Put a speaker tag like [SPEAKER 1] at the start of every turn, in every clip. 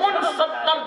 [SPEAKER 1] 69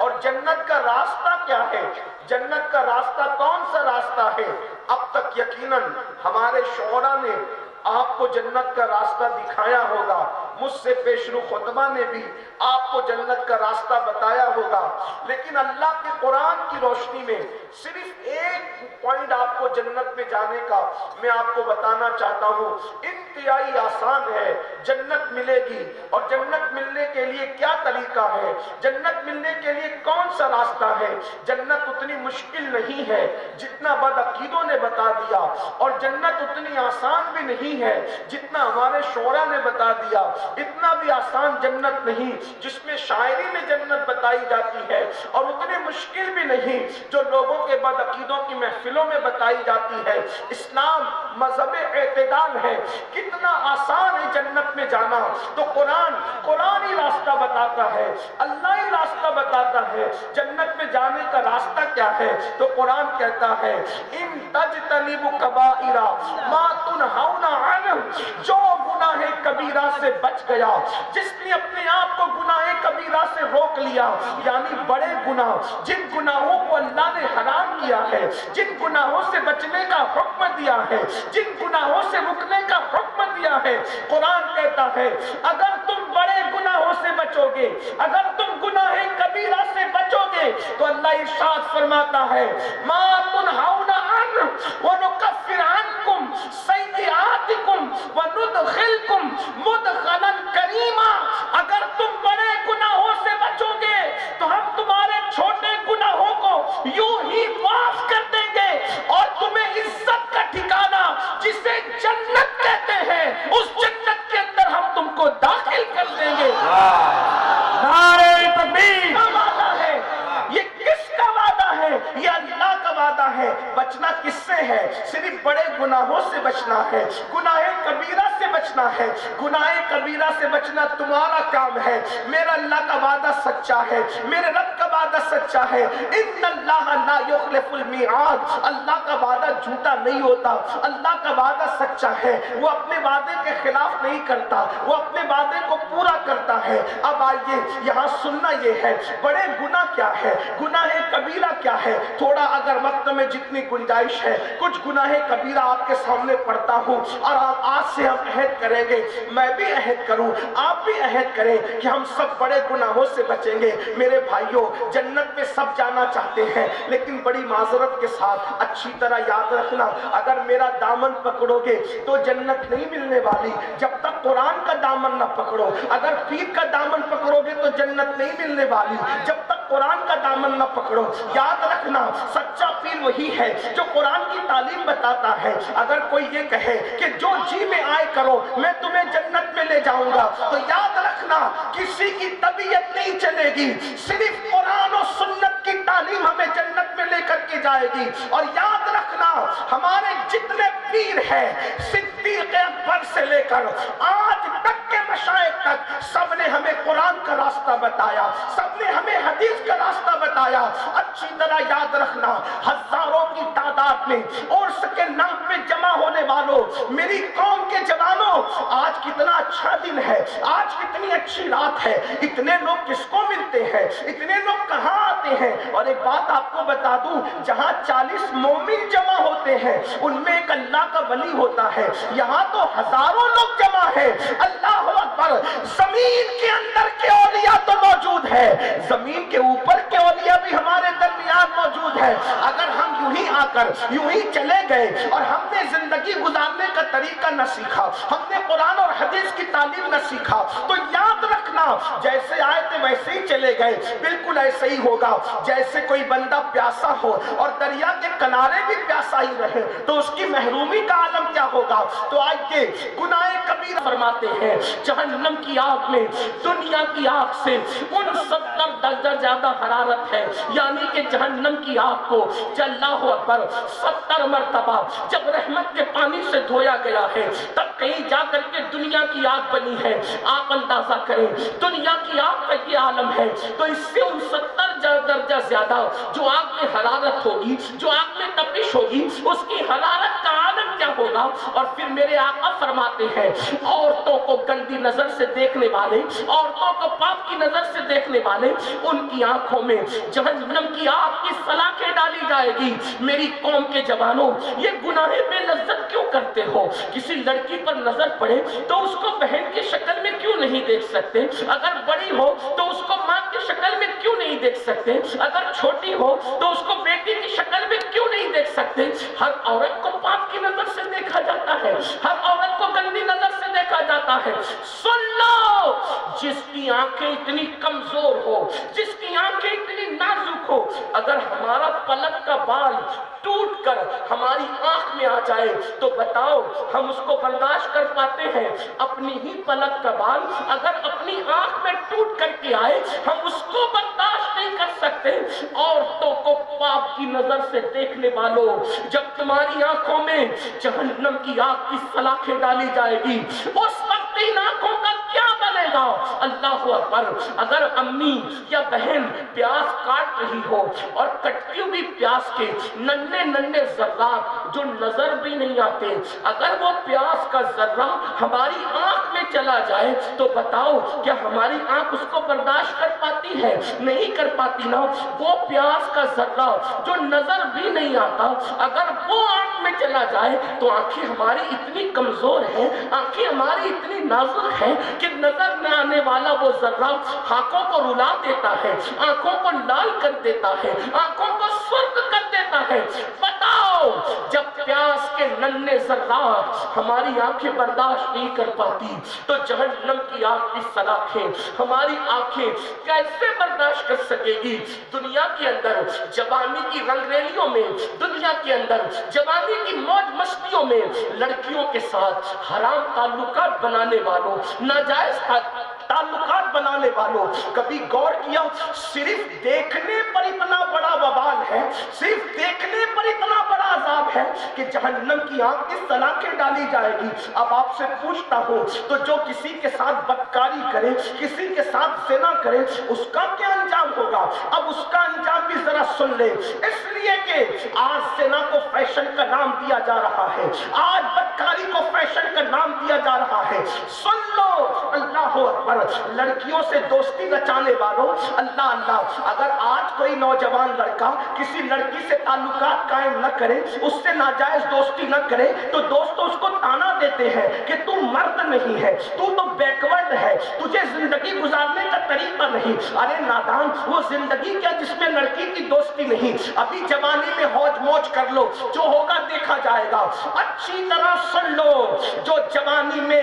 [SPEAKER 1] اور جنت کا راستہ کیا ہے؟ جنت کا راستہ کون سا راستہ ہے؟ اب تک یقیناً ہمارے شعراء نے آپ کو جنت کا راستہ دکھایا ہوگا، مجھ سے پیشرو خطبہ نے بھی آپ کو جنت کا راستہ بتایا ہوگا، لیکن اللہ کے قرآن کی روشنی میں صرف ایک پوائنٹ آپ کو جنت میں جانے کا میں آپ کو بتانا چاہتا ہوں۔ انتہائی آسان ہے، جنت ملے گی، اور جنت ملنے کے لیے کیا طریقہ ہے، جنت ملنے کے لیے کون سا راستہ ہے؟ جنت اتنی مشکل نہیں ہے جتنا بدعقیدوں نے بتا دیا، اور جنت اتنی آسان بھی نہیں ہے جتنا ہمارے شعراء نے بتا دیا۔ اتنا بھی آسان جنت نہیں جس میں شاعری میں جنت بتائی جاتی ہے، اور اتنی مشکل بھی نہیں جو لوگوں کے بدعقیدوں کی محفلوں میں بتائی جاتی ہے۔ اسلام مذہب اعتدال ہے، کتنا آسان ہے جنت میں جانا، تو قرآن ہی راستہ بتاتا ہے، اللہ ہی راستہ بتاتا ہے۔ جنت میں جانے کا راستہ کیا ہے؟ تو قرآن کہتا ہے ان تجتنبوا کبائر ما تنہون عنہ، جو گناہ کبیرہ سے بچ گیا، جس نے اپنے آپ کو گناہ کبیرہ سے روک لیا، یعنی بڑے گناہ، جن گناہوں کو اللہ نے حرام کیا ہے، جن گناہوں سے بچنے کا حکم دیا ہے، جن گناہوں سے رکنے کا حکم دیا ہے، قرآن کہتا ہے اگر تم بڑے گناہوں سے بچو گے، اگر تم گناہ کبیرہ سے بچو گے، تو اللہ ارشاد فرماتا ہے ما تنہون عنہ ونکفر عنکم سیئاتکم وندخلکم مدخلا کریما، اگر تم بڑے گناہوں سے بچو گے تو ہم تمہارے چھوٹے گناہوں کو یوں ہی معاف کر دیں گے، اور تمہیں عزت کا ٹھکانہ جسے جنت کہتے ہیں اس جنت کے اندر ہم تم کو داخل کر دیں گے۔
[SPEAKER 2] نعرہ تکبیر!
[SPEAKER 1] کا وعدہ ہے، یہ کس کا وعدہ ہے؟ یہ اللہ کا وعدہ ہے۔ بچنا کس سے ہے؟ صرف بڑے گناہوں سے بچنا ہے، گناہ کبیرہ سے بچنا ہے۔ گناہ کبیرہ سے بچنا تمہارا کام ہے۔ میرا اللہ کا وعدہ سچا ہے، میرے رب کا وعدہ سچا ہے۔ ان اللہ لا یخلف المیعاد، اللہ کا وعدہ جھوٹا نہیں ہوتا، اللہ کا وعدہ سچا ہے، وہ اپنے وعدے کے خلاف نہیں کرتا، وہ اپنے وعدے کو پورا کرتا ہے۔ اب آئیے یہاں سننا یہ ہے بڑے گناہ کیا ہے، گناہ کبیرہ کیا ہے۔ تھوڑا اگر وقت میں جتنی گنجائش ہے کچھ گناہ کبیرہ آپ کے سامنے پڑھتا ہوں، اور آج سے ہم عہد کریں گے، میں بھی عہد کروں، آپ بھی عہد کریں کہ ہم سب بڑے گناہوں سے بچیں گے۔ میرے بھائیوں، جنت میں سب جانا چاہتے ہیں، لیکن بڑی معذرت کے ساتھ اچھی طرح یاد رکھنا، اگر میرا دامن پکڑو گے تو جنت نہیں ملنے والی جب تک قرآن کا دامن نہ پکڑو۔ اگر پیر کا دامن پکڑو گے تو جنت نہیں ملنے والی جب تک قرآن کا دامن نہ پکڑو۔ یاد رکھنا، سچا پیر وہی ہے جو قرآن کی تعلیم بتاتا ہے۔ اگر کوئی یہ کہے کہ جو جی میں آئے کرو میں تمہیں جنت میں لے جاؤں گا، تو یاد رکھنا کسی کی طبیعت نہیں چلے گی، صرف قرآن و سنت کی تعلیم ہمیں جنت میں لے کر کے جائے گی۔ اور یاد رکھنا ہمارے جتنے پیر ہیں، صدیق اکبر سے لے کر آج تک کے مشائخ تک، سب نے ہمیں قرآن کا راستہ بتایا، سب نے ہمیں حدیث کا راستہ بتایا۔ اچھی طرح یاد رکھنا، ہزاروں کی تعداد میں عرس کے نام پہ جمع ہونے والوں، میری قوم کے جوانوں، آج کتنا اچھا دن ہے، آج کتنی اچھی رات ہے، اتنے لوگ کس کو ملتے ہیں، اتنے لوگ کہاں آتے ہیں؟ اور ایک بات آپ کو بتا دوں، جہاں 40 مومن جمع ہوتے ہیں ان میں ایک اللہ کا ولی ہوتا ہے، یہاں تو ہزاروں لوگ جمع ہیں۔ اللہ اکبر! زمین کے اندر کے اولیاء تو موجود ہے، زمین کے اوپر کے اولیاء بھی ہمارے درمیان موجود ہے۔ اگر ہم یوں ہی آ کر یوں ہی چلے گئے اور ہم نے زندگی گزارنے کا طریقہ نہ سیکھا، ہم نے قرآن اور حدیث کی تعلیم نہ سیکھا، تو یاد رکھنا جیسے آئے تھے ویسے ہی چلے گئے، بالکل ایسے ہی ہوگا جیسے کوئی بندہ پیاسا ہو اور دریا کے کنارے بھی پیاسا ہی رہے تو اس کی محرومی کا عالم کیا ہوگا۔ تو آئیے گناہ کبیرہ فرماتے ہیں جہنم کی آگ میں دنیا کی آگ سے 69 درجہ زیادہ حرارت ہے، یعنی کہ جہنم کی آگ کو اللہ اکبر 70 مرتبہ جب رحمت کے پانی سے دھویا گیا ہے تب کہیں جا کر کے دنیا کی آگ بنی ہے۔ آپ اندازہ کریں دنیا کی آگ کا یہ عالم ہے، تو اس سے 69 درجہ زیادہ جو آگ میں حرارت ہوگی، جو آگ میں تپش ہوگی، اس کی حرارت کا عالم کیا ہوگا. اور پھر میرے آقا فرماتے ہیں عورتوں کو گندی نظر سے دیکھنے والے, عورتوں کو پاپ کی نظر سے دیکھنے والے, ان کی آنکھوں میں جہنم کی آگ کی سلاخیں ڈالی جائے گی. میری قوم کے جوانوں, یہ گناہ بے لذت کیوں کرتے ہو؟ کسی لڑکی پر نظر پڑے تو اس کو بہن کی شکل میں کیوں نہیں دیکھ سکتے؟ اگر بڑی ہو تو اس کو ماں کی شکل میں کیوں نہیں دیکھ سکتے؟ اگر چھوٹی ہو تو اس کو بیٹی کی شکل میں کیوں نہیں دیکھ سکتے؟ ہر عورت کو پاپ کی نظر سے دیکھا جاتا ہے, ہر عورت کو گندی نظر سے دیکھا جاتا ہے. سن لو, جس کی آنکھیں اتنی کمزور ہو, جس کی آنکھیں اتنی نازک ہو, اگر ہمارا پلک کا بال ٹوٹ کر ہماری آنکھ میں آ جائے تو بتاؤ ہم اس کو برداشت کر پاتے ہیں؟ اپنی ہی پلک کا بال اگر اپنی آنکھ میں ٹوٹ کر کے آئے ہم اس کو برداشت نہیں کر سکتے. عورتوں کو پاپ کی نظر سے دیکھنے والوں, جب تمہاری آنکھوں میں جہنم کی آگ کی سلاخیں ڈالی جائے گی اس وقت ان آنکھوں کا کیا بنے گا؟ اللہ اکبر. اگر امی یا بہن پیاز کاٹ رہی ہو اور کٹتی ہوئی پیاز کے ننھے ننھے ذرات جو نظر بھی نہیں آتے, اگر وہ پیاز کا ذرہ ہماری آنکھ میں چلا جائے تو بتاؤ کیا ہماری آنکھ اس کو برداشت کر پاتی ہے؟ نہیں کر پاتی نا. وہ پیاز کا ذرہ جو نظر بھی نہیں آتا اگر وہ آنکھ میں چلا جائے تو آنکھیں ہماری اتنی کمزور ہیں, آنکھیں ہماری اتنی نازک ہیں کہ نظر نہ آنے والا وہ ذرہ آنکھوں کو رلا دیتا ہے, آنکھوں کو لال کر دیتا ہے, آنکھوں کو سرخ کر دیتا ہے. بتاؤ جب پیاز کے ننھے ذرات ہماری آنکھیں برداشت نہیں کر پاتی تو جہنم کی آگ کی سلاخیں ہماری آنکھیں کیسے برداشت کر سکے گی؟ دنیا کے اندر جوانی کی رنگ ریلیوں میں, دنیا کے اندر جوانی کی موج مستیوں میں لڑکیوں کے ساتھ حرام تعلقات بنانے والوں, ناجائز تعلقات بنانے والوں, کبھی غور کیا صرف دیکھنے پر اتنا بڑا وبال ہے, صرف دیکھنے پر اتنا بڑا عذاب ہے کہ جہنم کی آگ کی سلاخیں ڈالی جائے گی. اب آپ سے پوچھتا ہوں تو جو کسی کے ساتھ بدکاری کرے, کسی کے ساتھ زنا کرے, اس کا کیا انجام ہوگا؟ اب اس کا انجام بھی ذرا سن لے. اس لیے کہ آج زنا کو فیشن کا نام دیا جا رہا ہے, آج بدکاری کو فیشن کا نام دیا جا رہا ہے. سن لو, اللہ اکبر. لڑکیوں سے دوستی رچانے والوں, اللہ اللہ, اگر آج کوئی نوجوان لڑکا کسی لڑکی سے تعلقات قائم نہ کرے, اس سے ناجائز دوستی نہ کرے تو دوستوں اس کو تانا دیتے ہیں کہ تو مرد نہیں ہے, تو بیکورڈ ہے, تجھے زندگی گزارنے کا طریقہ نہیں. ارے نادان, وہ زندگی کیا جس میں لڑکی کی دوستی نہیں؟ ابھی جوانی میں ہوج موج کر لو, جو ہوگا دیکھا جائے گا. اچھی طرح سن لو, جو جوانی میں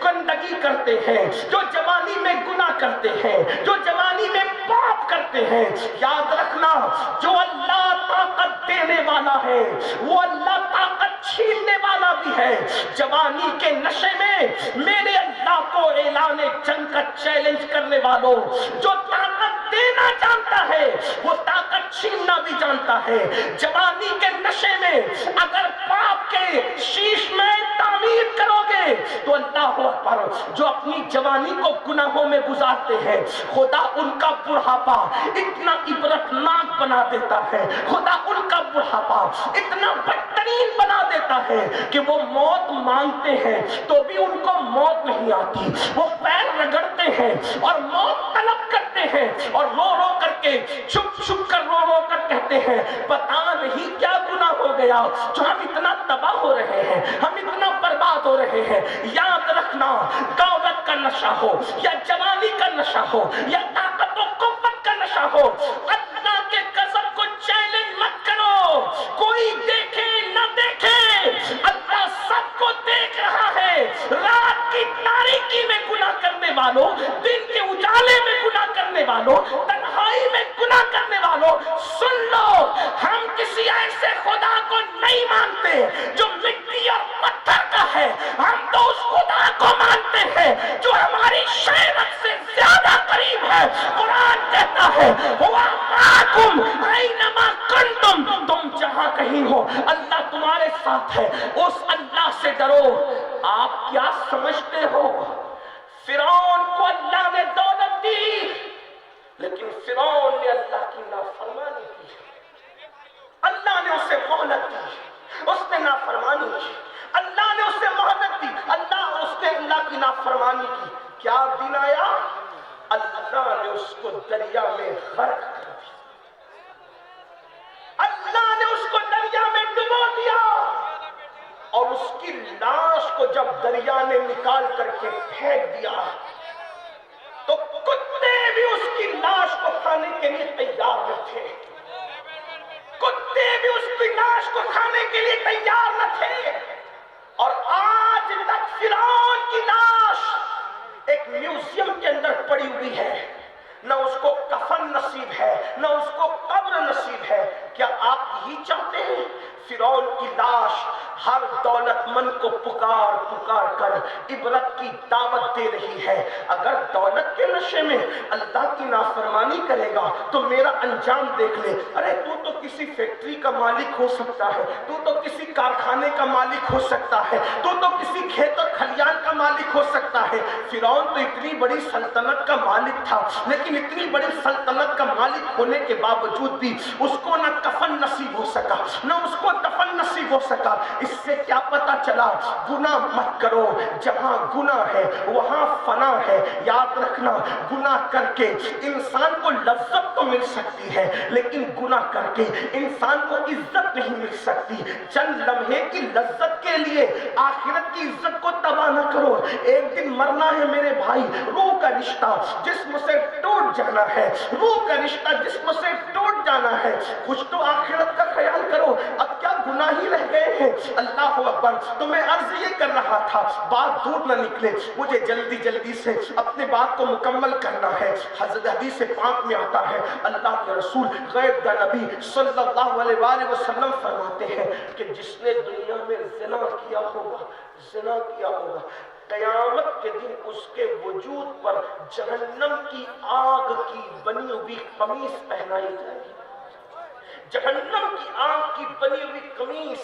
[SPEAKER 1] گندگی کرتے ہیں, جو جوانی میں گناہ کرتے ہیں, جو جوانی میں پاپ کرتے ہیں, یاد رکھنا جو اللہ طاقت دینے والا ہے وہ اللہ طاقت چھیننے والا بھی ہے. جوانی کے نشے میں میرے اللہ کو اعلان جنگ کا چیلنج کرنے والوں, جو طاقت دینا جانتا ہے وہ طاقت چھیننا بھی جانتا ہے. جوانی کے نشے میں اگر پاپ کے شیش میں تعمیر کرو گے تو اللہ اکبر, جو اپنی جوانی کو گناہوں میں گزارتے ہیں خدا ان کا بڑھاپا اتنا عبرتناک بنا دیتا ہے, خدا ان کا بڑھاپا اتنا بدترین بنا دیتا ہے کہ وہ موت مانگتے ہیں تو بھی ان کو موت نہیں آتی. وہ پیر رگڑتے ہیں اور موت طلب کرتے ہیں اور رو رو کر کے, چھپ چھپ کر رو رو کر کہتے ہیں پتا نہیں کیا گناہ ہو گیا جو ہم اتنا تباہ ہو رہے ہیں, ہم اتنا برباد ہو رہے ہیں. یاد رکھنا, دولت کا نشہ ہو یا جوانی کا نشہ ہو یا طاقت و قوت کا نشہ ہو, اللہ کے غضب کو چیلنج مت کرو. کوئی دیکھے نہ دیکھے, اللہ سب کو دیکھ رہا ہے. رات کی تاریکی میں گناہ کرنے والوں, دن کے اجالے میں گناہ کرنے والوں, تنہائی میں گناہ کرنے والوں, سن لو, ہم کسی ایسے خدا کو نہیں مانتے جو مٹی اور پتھر کا ہے. ہم تو اس خدا کو مانتے ہیں جو ہماری شہرت سے زیادہ قریب ہے. قرآن کہتا ہے ہوا معکم اینما کنتم, تم جہاں کہیں ہو اللہ تمہارے ساتھ ہے. اس اللہ سے ڈرو. آپ کیا سمجھتے ہو فرعون کو اللہ نے دولت دی لیکن فرعون نے اللہ کی نافرمانی کی, اللہ نے اسے مہلت دی, اس نے نافرمانی کی. نافرمانی کی. کیا دن آیا؟ اللہ نے اس کو دریا میں غرق کر دیا. اللہ نے اس کو دریا میں ڈبو دیا اور اس کی لاش کو جب دریا نے نکال کر کے پھینک دیا تو کتے بھی اس کی لاش کو کھانے کے لیے تیار نہ تھے. کتے بھی اس کی لاش کو کھانے کے لیے تیار نہ تھے. اور آج تک فرعون کی لاش ایک میوزیم کے اندر پڑی ہوئی ہے. نہ اس کو کفن نصیب ہے, نہ اس کو قبر نصیب ہے. کیا آپ یہی چاہتے ہیں؟ فرعون کی لاش ہر دولت مند کو پکار پکار کر عبرت کی دعوت دے رہی ہے. اگر دولت کے نشے میں اللہ کی نافرمانی کرے گا تو میرا انجام دیکھ لے. ارے تو کسی فیکٹری کا مالک ہو سکتا ہے, تو کسی کارخانے کا مالک ہو سکتا ہے, تو کسی کھیت اور کھلیان کا مالک ہو سکتا ہے. فرعون تو اتنی بڑی سلطنت کا مالک تھا, لیکن اتنی بڑی سلطنت کا مالک ہونے کے باوجود بھی اس کو نہ کفن نصیب ہو سکا, نہ اس کو دفن نصیب ہو سکا. اس سے کیا پتا چلا؟ گناہ مت کرو, جہاں گناہ ہے وہاں فنا ہے. یاد رکھنا, گناہ کر کے انسان کو لذت تو مل سکتی ہے, لیکن گناہ کر کے انسان کو عزت نہیں مل سکتی. چند لمحے کی لذت کے لیے آخرت کی عزت کو تباہ نہ کرو. ایک دن مرنا ہے میرے بھائی. روح کا رشتہ جسم سے ٹوٹ جانا ہے, روح کا رشتہ جسم سے ٹوٹ جانا ہے. کچھ تو آخرت کا خیال کرو. اب کیا گناہ ہی رہ گئے ہیں؟ اللہ اکبر. تو میں عرض یہ کر رہا تھا, بات دور نہ نکلے, مجھے جلدی سے اپنے بات کو مکمل کرنا ہے. حضرت حدیث پاک میں آتا ہے, اللہ کے رسول غیب دا نبی صلی اللہ علیہ وآلہ وسلم فرماتے ہیں کہ جس نے دنیا میں زنا کیا ہوگا, قیامت کے دن اس کے وجود پر جہنم کی آگ کی بنی ہوئی قمیص پہنائی جائے گی. جہنم کی آگ کی بنی ہوئی قمیص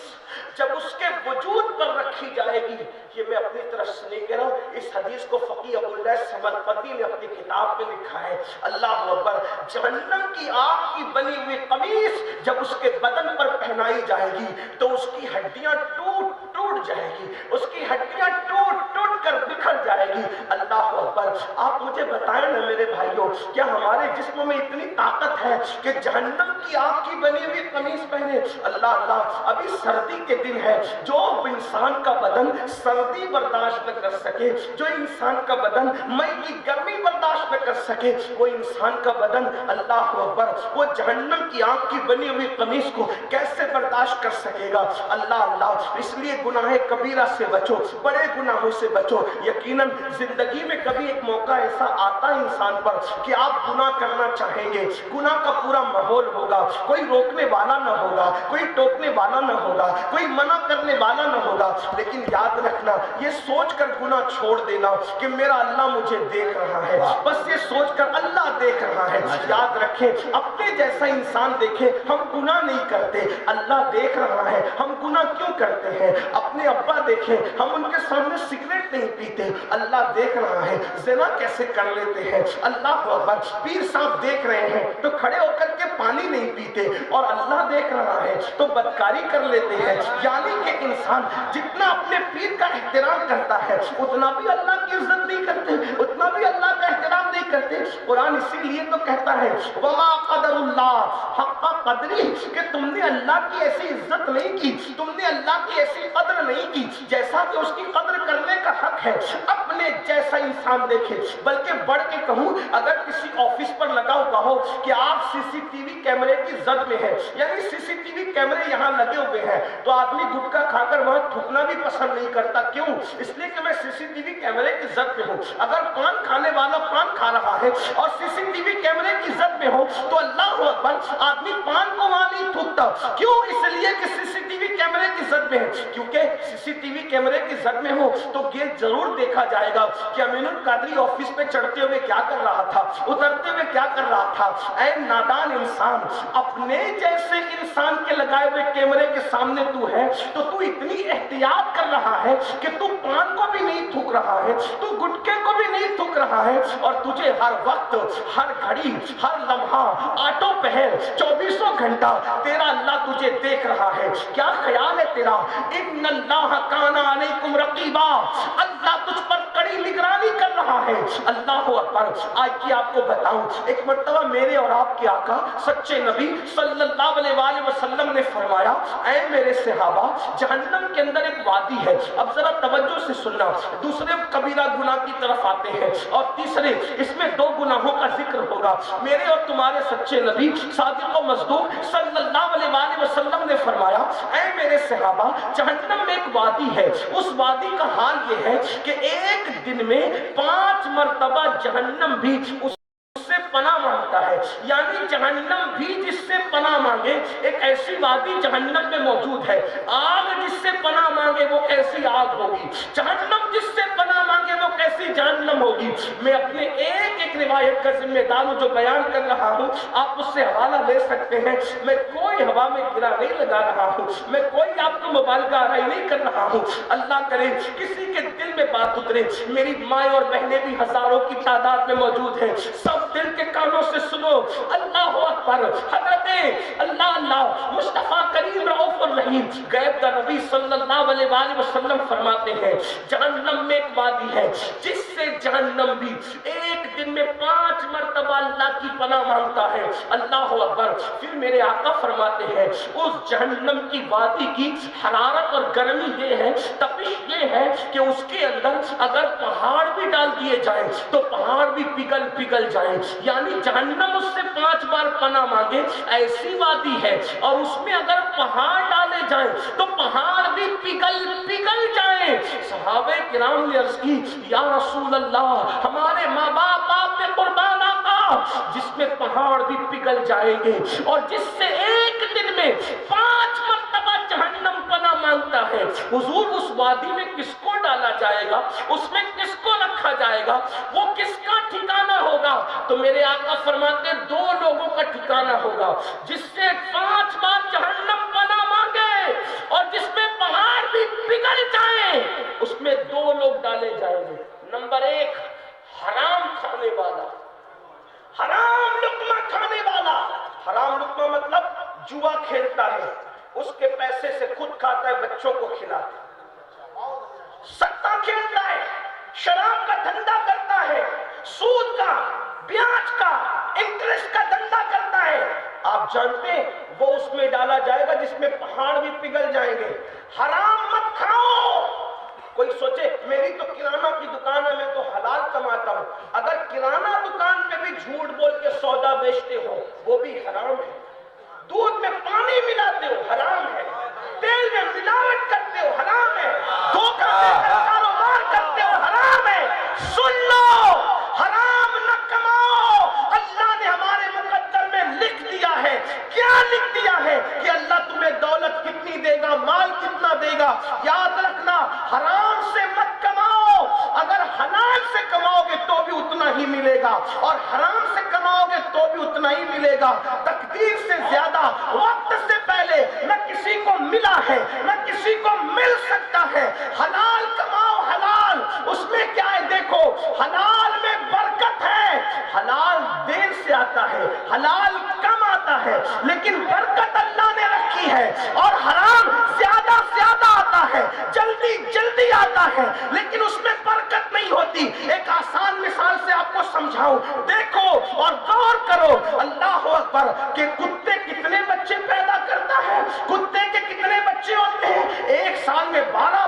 [SPEAKER 1] جب اس کے وجود پر رکھی جائے گی, یہ میں اپنی طرف سے نہیں کہہ رہا ہوں, اس حدیث کو فقی ابو اللیث سمرقندی نے اپنی کتاب میں لکھا ہے. اللہ اکبر. جہنم کی آگ کی بنی ہوئی قمیص جب اس کے بدن پر پہنائی جائے گی تو اس کی ہڈیاں ٹوٹ جائے گی, اس کی ہڈیاں ٹوٹ کر بکھر جائے گی. اللہ اکبر. آپ مجھے بتائیں نا میرے بھائیوں, کیا ہمارے جسم میں اتنی طاقت ہے کہ جہنم کی آگ کی بنی ہوئی قمیص پہنے؟ اللہ, ابھی سردی کے دن ہے. جو انسان کا بدن سردی برداشت نہ کر سکے, جو انسان کا بدن مئی کی گرمی برداشت نہ کر سکے, وہ انسان کا بدن اللہ اکبر وہ جہنم کی آگ کی بنی ہوئی قمیص کو کیسے برداشت کر سکے گا؟ اللہ. اس لیے گناہ کبیرہ سے بچو, بڑے گناہوں سے بچو. یقیناً زندگی میں کبھی ایک موقع ایسا آتا ہے انسان پر کہ آپ گناہ کرنا چاہیں گے, گناہ کا پورا ماحول ہوگا, کوئی روکنے والا نہ ہوگا, کوئی ٹوکنے والا نہ ہوگا, کوئی منع کرنے والا نہ ہوگا. لیکن یاد رکھنا, یہ سوچ کر گناہ چھوڑ دینا کہ میرا اللہ مجھے دیکھ رہا ہے, بس یہ سوچ کر اللہ دیکھ رہا ہے. یاد رکھیں, اپنے جیسا انسان دیکھے ہم گناہ نہیں کرتے, اللہ دیکھ رہا ہے ہم گناہ کیوں کرتے ہیں. اپنے ابا دیکھیں, ہم ان کے سامنے سگریٹ نہیں پیتے, اللہ دیکھ رہا ہے. زنا کیسے کر لیتے ہیں, اللہ اکبر. پیر صاحب دیکھ رہے ہیں تو کھڑے ہو کر کے پانی نہیں پیتے, اور اللہ دیکھ رہا ہے تو بدکاری کر لیتے ہیں. یعنی کہ انسان جتنا اپنے پیر کا احترام کرتا ہے اتنا بھی اللہ کی عزت نہیں کرتے, اتنا بھی اللہ کا احترام نہیں کرتے. قرآن اسی لیے تو کہتا ہے وما قدر اللہ حق قدری, کہ تم نے اللہ کی ایسی عزت نہیں کی, تم نے اللہ کی ایسی قدر نہیں کی جیسا کہ اس کی قدر کرنے کا حق ہے. اپنے جیسا انسان دیکھے. بلکہ بڑھ کے کہوں, اگر کسی آفس پر لگا ہوا ہو کہ آپ CCTV کیمرے کی زد میں ہے, یعنی CCTV کیمرے یہاں لگے ہوئے ہیں, تو آدمی گٹکا کھا کر وہاں تھوکنا بھی پسند نہیں کرتا. کیوں؟ اس لیے کہ میں CCTV کیمرے کی زد میں ہوں. اگر پان کھانے والا پان کھا رہا ہے اور CCTV کیمرے کی زد میں ہو تو اللہ اکبر, آدمی پان کو وہاں نہیں تھوکتا. کیوں؟ اس لیے کہ CCTV کیمرے کی زد میں ہے. کیونکہ CCTV کیمرے کی زد میں ہو تو یہ ضرور دیکھا جائے گا کہ امین القادری آفس پہ چڑھتے ہوئے کیا کر رہا تھا, اترتے ہوئے کیا کر رہا تھا. اے نادان انسان, اپنے جیسے انسان کے لگائے ہوئے کیمرے کے سامنے تو ہے تو تو اتنی احتیاط کر رہا ہے کہ تو پان کو بھی نہیں تھوک رہا ہے, تو گٹکے کو بھی نہیں تھوک رہا ہے, اور تجھے ہر وقت, ہر گھڑی, ہر لمحہ, آٹو پہر, 24 گھنٹہ تیرا اللہ تجھے دیکھ رہا ہے. کیا خیال خیال ہے تیرا؟ ان اللہ کان علیکم رقیبا، اللہ تجھ پر کڑی نگرانی کر رہا ہے۔ اللہ اکبر۔ آج کی آپ کو بتاؤں، ایک مرتبہ میرے اور آپ کے آقا سچے نبی صلی اللہ علیہ وآلہ وسلم نے فرمایا، اے میرے صحابہ، جہنم کے اندر ایک وادی ہے۔ اب ذرا توجہ سے سننا، دوسرے کبیرہ گناہ کی طرف آتے ہیں اور تیسرے اس میں دو گناہوں کا ذکر ہوگا۔ میرے اور تمہارے سچے نبی صادق و مصدوق صلی اللہ علیہ وآلہ وسلم نے فرمایا، اے میرے صحابہ، جہنم میں ایک وادی ہے، اس وادی کا حال یہ ہے کہ ایک دن میں 5 مرتبہ جہنم بھی اس سے پناہ مانگتا ہے۔ یعنی جہنم بھی جس سے پناہ مانگے، ایک ایسی وادی جہنم میں موجود ہے۔ آگ جس سے پناہ مانگے وہ کیسی آگ ہوگی، جہنم جس سے پناہ مانگے وہ کیسی جہنم ہوگی۔ میں اپنے ایک ایک روایت کا ذمہ دار ہوں جو بیان کر رہا ہوں، آپ اس سے حوالہ لے سکتے ہیں۔ میں کوئی ہوا میں گرا نہیں لگا رہا ہوں، میں کوئی آپ کو مبالغہ آرائی نہیں کر رہا ہوں۔ اللہ کرے کسی کے دل میں بات اترے۔ میری مائیں اور بہنیں بھی ہزاروں کی تعداد میں موجود ہیں، سب دل کے کانوں سے سنو۔ اللہ اکبر۔ حضرت اللہ مصطفیٰ کریم رؤوف الرحیم غیب کا نبی صلی اللہ علیہ وآلہ وسلم فرماتے ہیں، جہنم میں ایک وادی ہے جس سے جہنم بھی ایک دن میں 5 مرتبہ اللہ کی پناہ مانگتا ہے۔ اللہ اکبر۔ پھر میرے آقا فرماتے ہیں، اس جہنم کی وادی کی حرارت اور گرمی یہ ہے، تپش یہ ہے کہ اس کے اندر اگر پہاڑ بھی ڈال دیے جائیں تو پہاڑ بھی پگھل جائیں۔ یعنی جہنم اس سے 5 بار پناہ مانگے، ایسی وادی ہے، اور اس میں اگر پہاڑ ڈالے جائیں تو پہاڑ بھی پگھل جائیں۔ صحابہ کرام نے عرض کی، یا رسول اللہ، ہمارے ماں باپ آپ پہ قربان آقا، جس میں پہاڑ بھی پگھل جائیں گے اور جس سے ایک دن میں 5 مرتبہ جہنم پناہ مانگتا ہے، حضور اس وادی میں کس کو ڈالا جائے گا، اس میں کس کو رکھا جائے گا، وہ کس کا ٹھکانہ ہوگا؟ تو میرے آقا فرماتے 2 لوگوں کا ٹھکانہ ہوگا، جس سے 5 بار جہنم پناہ مانگے اور جس میں پہاڑ بھی پگھل جائیں، اس میں 2 لوگ ڈالے جائیں گے۔ نمبر 1، حرام کھانے والا، حرام لقمہ کھانے والا۔ حرام لقمہ مطلب جوا کھیلتا ہے، اس کے پیسے سے خود کھاتا ہے، بچوں کو کھلاتا ہے، سٹا کھیلتا ہے، شراب کا دھندا کرتا ہے، سود کا، بیاج کا، انٹرسٹ کا دھندا کرتا ہے۔ آپ جانتے ہیں وہ اس میں ڈالا جائے گا جس میں پہاڑ بھی پگھل جائیں گے۔ حرام مت کھاؤ۔ کوئی سوچے میری تو کرانہ کی دکان ہے، میں تو حلال کماتا ہوں۔ اگر کرانہ دکان میں بھی جھوٹ بول کے سودا بیچتے ہو وہ بھی حرام ہے۔ دودھ میں پانی ملاتے ہو حرام ہے، تیل میں ملاوٹ کرتے ہو حرام ہے، دھوکہ دے کر کاروبار کرتے ہو حرام ہے۔ سن لو، حرام نہ کماؤ۔ اللہ نے ہمارے مقدر میں لکھ دیا ہے۔ کیا لکھ دیا ہے؟ کہ اللہ تمہیں دولت کتنی دے گا، مال کتنا دے گا۔ یاد رکھنا، حرام سے مت کماؤ۔ اگر حلال سے کماؤ گے تو بھی اتنا ہی ملے گا، اور حرام سے کماؤ گے تو بھی اتنا ہی ملے گا۔ تقدیر سے زیادہ وقت سے پہلے نہ کسی کو ملا ہے نہ کسی کو مل سکتا ہے۔ حلال کماؤ، حلال، اس میں کیا ہے دیکھو، حلال میں برکت ہے۔ حلال دیر سے آتا ہے، حلال کم آتا ہے، لیکن برکت اللہ نے رکھی ہے۔ اور حرام زیادہ آتا ہے، جلدی آتا ہے، لیکن اس میں برکت نہیں ہوتی۔ ایک آسان مثال سے آپ کو سمجھاؤں، دیکھو اور غور کرو۔ اللہ اکبر، کہ کتے کتنے بچے پیدا کرتا ہے؟ کتے کے کتنے بچے ہوتے ہیں؟ ایک سال میں 12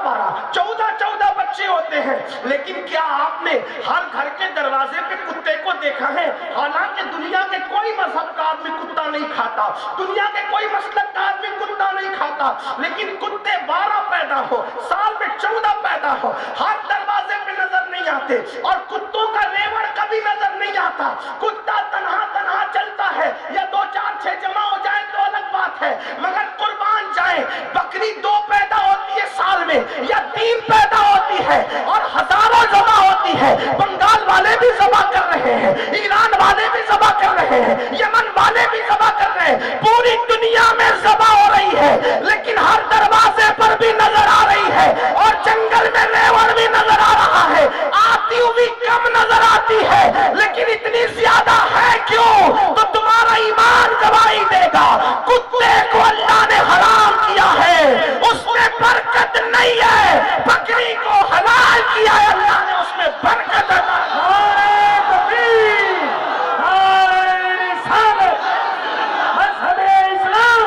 [SPEAKER 1] 14 بچے ہوتے ہیں۔ لیکن کیا آپ نے ہر گھر کے دروازے پہ کتے کو دیکھا ہے؟ حالانکہ دنیا کے کوئی مذہب کا آدمی کتا نہیں کھاتا، دنیا کے کوئی مسلک کا آدمی کتا نہیں کھاتا، لیکن کتے 12 پیدا ہو، سال میں 14 پیدا ہو، ہر دروازے پہ نظر نہیں آتے، اور کتوں کا ریوڑ کبھی نظر نہیں آتا۔ کتا تنہا چلتا ہے، یا 2 4 6 جمع ہو جائے تو الگ بات ہے، مگر قربان جائیں، بکری 2 پیدا ہوتی ہے سال میں، یا 3 پیدا ہوتی ہے، اور ہزاروں ذبح ہوتی ہے۔ بنگال والے بھی ذبح کر رہے ہیں، ایران والے بھی ذبح کر رہے ہیں، یمن والے بھی ذبح کر رہے ہیں، پوری دنیا میں ذبح ہو رہی ہے، لیکن ہر دروازے پر بھی نظر آ رہی ہے، اور جنگل میں ریوڑ بھی نظر آ رہا ہے۔ آتی ہوئی کم نظر آتی ہے، لیکن اتنی زیادہ ہے کیوں؟ تو تمہارا ایمان گواہی دے گا۔ کتے کو اللہ نے حرام کیا ہے، کیا ہے اللہ نے اس میں برکت عطا کی۔
[SPEAKER 2] نعرہ تکبیر، نعرہ رسالت، مذہب اسلام،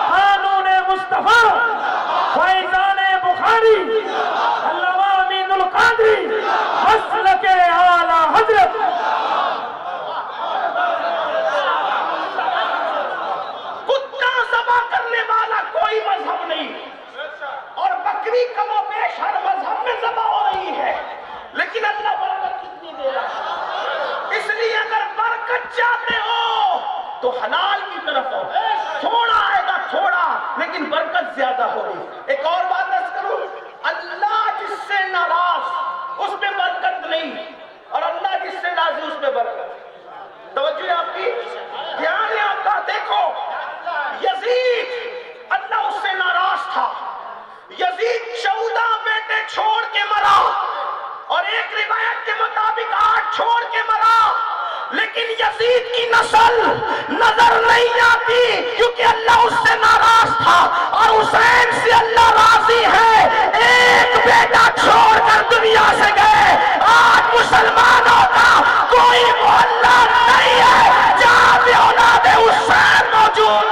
[SPEAKER 2] قانون مصطفیٰ، فیضان بخاری، علامہ امین القادری، مسلک اعلیٰ حضرت۔
[SPEAKER 1] کتا ذبح کرنے والا کوئی مذہب نہیں، اور بکری کم و بیش ہر مذہب میں ذبح ہو رہی ہے، لیکن اللہ برکت کتنی دے رہا ہے؟ اس لیے اگر برکت چاہتے ہو تو حلال کی طرف ہو، تھوڑا آئے گا تھوڑا، لیکن برکت زیادہ ہوگی۔ ایک اور بات عرض کروں، اللہ جس سے ناراض اس میں برکت نہیں، اور اللہ جس سے راضی اس میں برکت۔ توجہ ہے آپ کی، دھیان ہے آپ کا۔ دیکھو یزید، اللہ اس سے ناراض تھا، یزید 14 بیٹے چھوڑ کے مرا، اور ایک روایت کے مطابق 8 چھوڑ کے مرا، لیکن یزید کی نسل نظر نہیں آتی کیونکہ اللہ اس سے ناراض تھا، اور حسین سے اللہ راضی ہے۔ ایک بیٹا چھوڑ کر دنیا سے گئے، آج مسلمانوں کا کوئی محلہ نہیں ہے جہاں پہ اولاد حسین موجود۔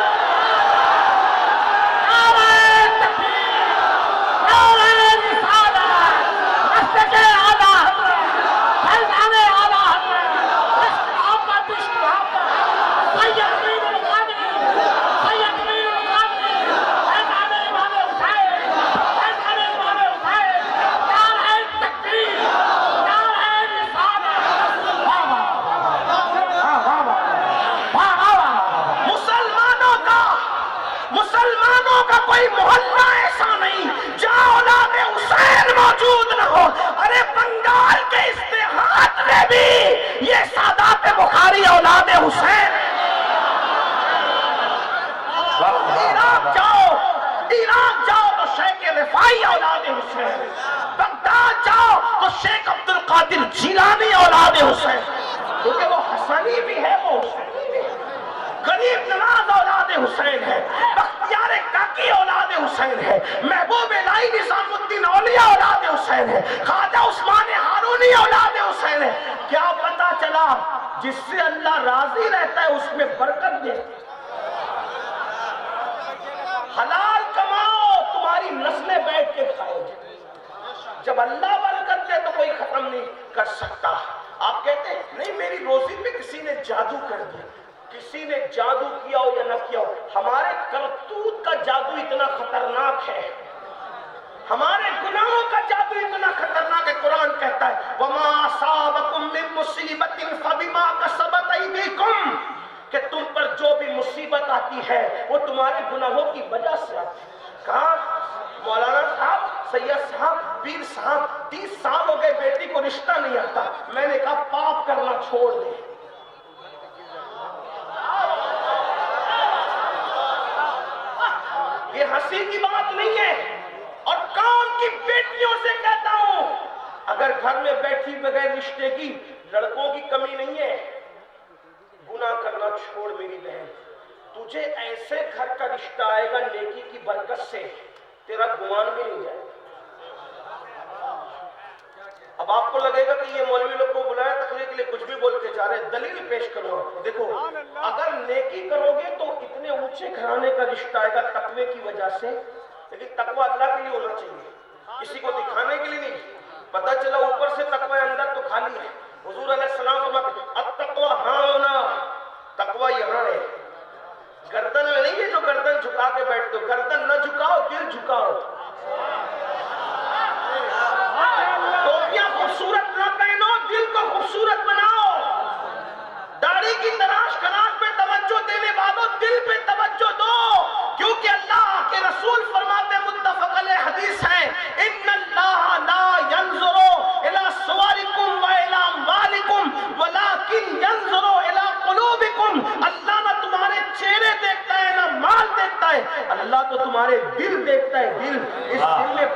[SPEAKER 1] مسلمانوں کا کوئی محلہ ایسا نہیں جہاں اولاد حسین موجود نہ ہو۔ ارے بنگال کے استحاد میں بھی یہ سادات بخاری اولاد حسین۔ عراق جاؤ تو شیخ رفاعی اولاد حسین، بغداد جاؤ تو شیخ عبد القادر جیلانی اولاد حسین، کیونکہ وہ حسنی بھی ہے، وہ حسینی بھی ہے۔ غریب نواز اولاد حسین ہے، بختیار کاکی اولاد حسین ہے، محبوب الہی نظام الدین اولیاء اولاد حسین ہے، خواجہ عثمان ہارونی اولاد حسین ہے۔ کیا پتا چلا جس سے اللہ راضی رہتا ہے اس میں برکت دے۔ حلال کماؤ، تمہاری نسلیں بیٹھ کے کھائے۔ جب اللہ برکت دے تو کوئی ختم نہیں کر سکتا۔ آپ کہتے ہیں نہیں میری روزی پہ کسی نے جادو کر دیا، کسی نے جادو کیا ہو یا نہ کیا ہو، ہمارے کرتوت کا جادو اتنا خطرناک ہے، ہمارے گناہوں کا جادو اتنا خطرناک ہے۔ قرآن کہتا ہے وَمَا أَصَابَكُم مِّن مُّصِيبَةٍ فَبِمَا كَسَبَتْ أَيْدِيكُمْ، کہ تم پر جو بھی مصیبت آتی ہے وہ تمہارے گناہوں کی وجہ سے آتی ہے۔ کہا مولانا صاحب، سید صاحب، پیر صاحب 30 سال ہو گئے بیٹی کو رشتہ نہیں آتا۔ میں نے کہا پاپ کرنا چھوڑ دے۔ یہ ہنسی کی بات نہیں ہے، اور کام کی بیٹیوں سے کہتا ہوں اگر گھر میں بیٹھی بغیر رشتے کی لڑکوں کی کمی نہیں ہے، گناہ کرنا چھوڑ میری بہن۔ تجھے ایسے گھر کا رشتہ آئے گا نیکی کی برکت سے، تیرا گمان بھی نہیں جائے۔ اب آپ کو لگے گا کہ یہ مولوی لوگ کو بلایا تقریر کے لیے کچھ بھی بول کے جا رہے ہیں، دلیل پیش کرو۔ دیکھو اگر نیکی کرو گے تو اتنے اونچے گھرانے کا رشتہ آئے گا تقوی کی وجہ سے، لیکن تقوی اللہ کے لیے ہونا چاہیے، کسی کو دکھانے کے لیے نہیں۔ پتہ چلا اوپر سے تقوی اندر تو خالی ہے۔ حضور علیہ السلام فرماتے ہیں التقوی ہاؤنا، تقوی یہاں ہے، گردن میں نہیں ہے جو گردن جھکا کے بیٹھتے ہو، گردن نہ جھکاؤ، دل جھکاؤ۔ ٹوپیاں خوبصورت نہ پہنو، دل کو خوبصورت بناؤ۔ داڑھی کی تراش خراش پہ توجہ دینے والوں دل پہ توجہ دو، کیونکہ اللہ کے رسول فرماتے ہیں، متفق علیہ حدیث ہے، ان اللہ لا ينظر الى صورکم والى اموالکم ولکن ينظر الى قلوبکم۔ اللہ نہ تمہارے چہرے دیکھتا ہے نہ مال دیکھتا ہے، اللہ تو تمہارے دل دیکھتا ہے۔ دل، اس دل میں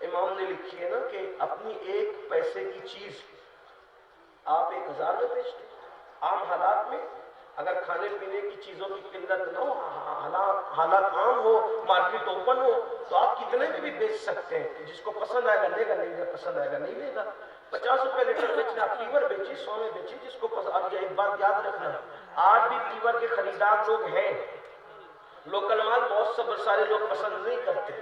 [SPEAKER 1] امام نے لکھی ہے نا کہ اپنی 1 پیسے کی چیز آپ 1000 میں بیچتے. عام حالات میں اگر کھانے پینے کی چیزوں کی قلت نہ ہو، حالات عام ہو، مارکیٹ اوپن ہو، تو آپ کتنے میں بھی بیچ سکتے ہیں. جس کو پسند آئے گا لے گا، نہیں پسند آئے گا نہیں لے گا. 50 روپے لیٹر بیچنا، آپ پیور بیچی، 100 میں بیچی، جس کو پسند. اب ایک بات یاد رکھنا، آج بھی پیور کے خریدار لوگ ہیں. لوکل مال بہت سارے لوگ پسند نہیں کرتے.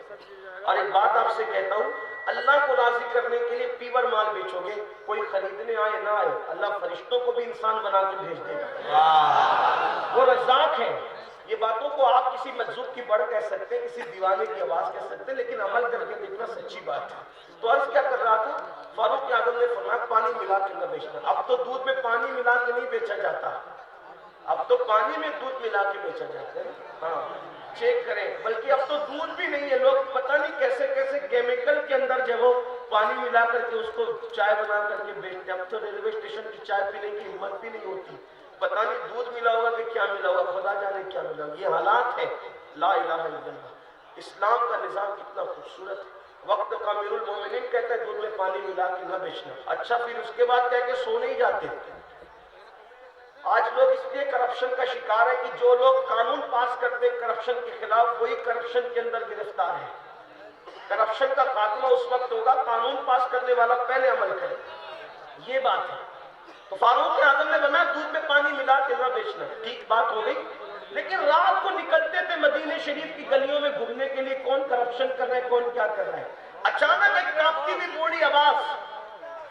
[SPEAKER 1] اور ایک بات آپ سے کہتا ہوں، اللہ کو راضی کرنے کے لیے پیور مال بیچو گے، کوئی خریدنے آئے نہ آئے، اللہ فرشتوں کو بھی انسان بنا کے بھیج دے گا. وہ رزاق ہے. یہ باتوں کو آپ کسی مجذوب کی بڑھ کہہ سکتے ہیں، کسی دیوانے کی آواز کہہ سکتے ہیں، لیکن عمل کر کے دیکھنا سچی بات ہے. تو عرض کیا کر رہا تھا، فاروق اعظم نے فرمایا پانی ملا کے نہ بیچنا. اب تو دودھ میں پانی ملا کے نہیں بیچا جاتا، اب تو پانی میں دودھ ملا کے بیچا جاتا ہے. ہاں چیک کریں. بلکہ اب تو دودھ بھی نہیں ہے، لوگ پتہ نہیں کیسے کیسے کیمیکل کے اندر جو وہ پانی ملا کر کے اس کو چائے بنا کر کے بیچتے ہیں. اب تو ریلوے اسٹیشن کی چائے پینے کی ہمت بھی نہیں ہوتی. پتہ نہیں دودھ ملا ہوگا کہ کیا ملا ہوگا، خدا جانے کیا ملا ہوگا. یہ حالات ہے. لا الہ الا اللہ. اسلام کا نظام کتنا خوبصورت ہے. وقت کا امیر المومنین کہتا ہے دودھ میں پانی ملا کے نہ بیچنا. اچھا پھر اس کے بعد کہہ کے سو نہیں جاتے. آج لوگ اس لیے کرپشن کا شکار ہے کہ جو لوگ قانون پاس کرتے کرپشن کے خلاف، وہی کرپشن کے اندر گرفتار ہے. کرپشن کا خاتمہ اس وقت ہوگا قانون پاس کرنے والا پہلے عمل کرے. یہ بات ہے. تو فاروق اعظم نے بنا دودھ میں پانی ملا کے نہ بیچنا. ٹھیک بات ہو گئی. لیکن رات کو نکلتے تھے مدینہ شریف کی گلیوں میں گھومنے کے لیے، کون کرپشن کر رہا ہے کون کیا کر رہا ہے. اچانک ایک کانپتی ہوئی بوڑھی آواز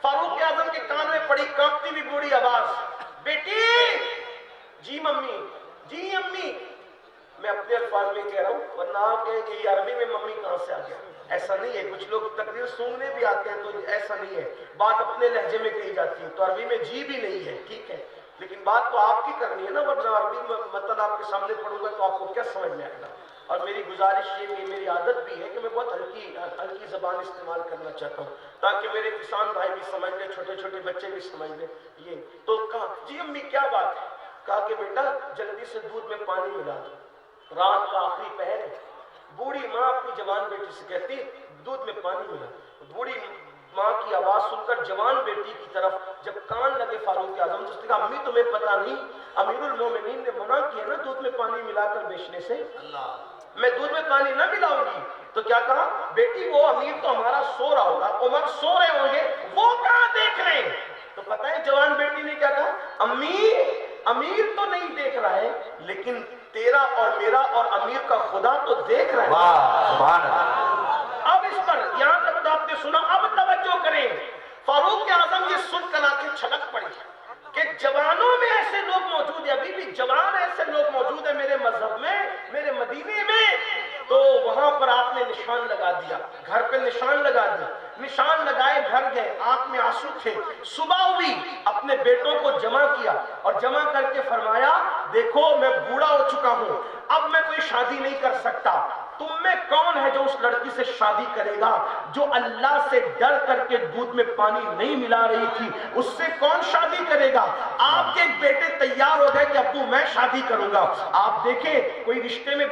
[SPEAKER 1] فاروق اعظم کے کان میں پڑی. کانپتی ہوئی بوڑھی آواز، بیٹی. جی ممی. جی امی. میں اپنے الفاظ میں کہہ رہا ہوں، ورنہ آپ کہیں کہ یہ عربی میں ممی کہاں سے آ گیا. ایسا نہیں ہے. کچھ لوگ تقریر سننے بھی آتے ہیں تو ایسا نہیں ہے، بات اپنے لہجے میں کہی جاتی ہے. تو عربی میں جی بھی نہیں ہے، ٹھیک ہے، لیکن بات تو آپ کی کرنی ہے نا. ورنہ عربی مطلب آپ کے سامنے پڑھوں گا تو آپ کو کیا سمجھ میں آئے گا. اور میری گزارش یہ بھی، میری عادت بھی ہے کہ میں بہت ہلکی زبان استعمال کرنا چاہتا ہوں تاکہ میرے کسان بھائی بھی سمجھ لیں، چھوٹے چھوٹے بچے بھی سمجھ لیں. یہ تو کہا جی امی کیا بات ہے. کہا کہ بیٹا جلدی سے دودھ میں پانی ملا دو. رات کا آخری پہر ہے. بوڑھی ماں اپنی جوان بیٹی سے کہتی دودھ میں پانی ملا. بوڑھی ماں کی آواز سن کر جوان بیٹی کی طرف جب کان لگے فاروق اعظم، تو اس نے کہا امی تمہیں پتا نہیں امیر المومنین نے منع کیا نا دودھ میں پانی ملا کر بیچنے سے. میں دودھ میں پانی نہ ملاؤں گی. تو کیا کہا، بیٹی وہ امیر تو ہمارا سو رہا ہوگا، عمر سو رہے ہوں گے، وہ کہاں دیکھ رہے ہیں. تو پتہ ہے جوان بیٹی نے کیا کہا، امی امیر تو نہیں دیکھ رہا ہے لیکن تیرا اور میرا اور امیر کا خدا تو دیکھ رہا ہے.
[SPEAKER 2] سبحان اللہ.
[SPEAKER 1] اب اس پر یہاں تک تو آپ نے سنا. اب توجہ کریں. فاروق اعظم یہ سن کر آنکھیں چھلک پڑی کہ جوانوں میں ایسے لوگ موجود ہیں، ابھی بھی جوان ایسے لوگ موجود ہیں میرے مذہب میں، میرے مدینے میں. تو وہاں پر آپ نے نشان لگا دیا، گھر پہ نشان لگا دیا. نشان لگائے گھر گئے، آنکھ میں آنسو تھے. صبح ہوئی، اپنے بیٹوں کو جمع کیا اور جمع کر کے فرمایا دیکھو میں بوڑھا ہو چکا ہوں، اب میں کوئی شادی نہیں کر سکتا. تم میں کون ہے جو اس لڑکی سے شادی کرے گا جو اللہ سے ڈر کر کے دودھ میں پانی نہیں ملا رہی تھی؟ اس سے کون شادی کرے گا؟ آپ کے ایک بیٹے تیار ہو گئے کہ ابو میں شادی کروں گا. آپ دیکھیں کوئی رشتے میں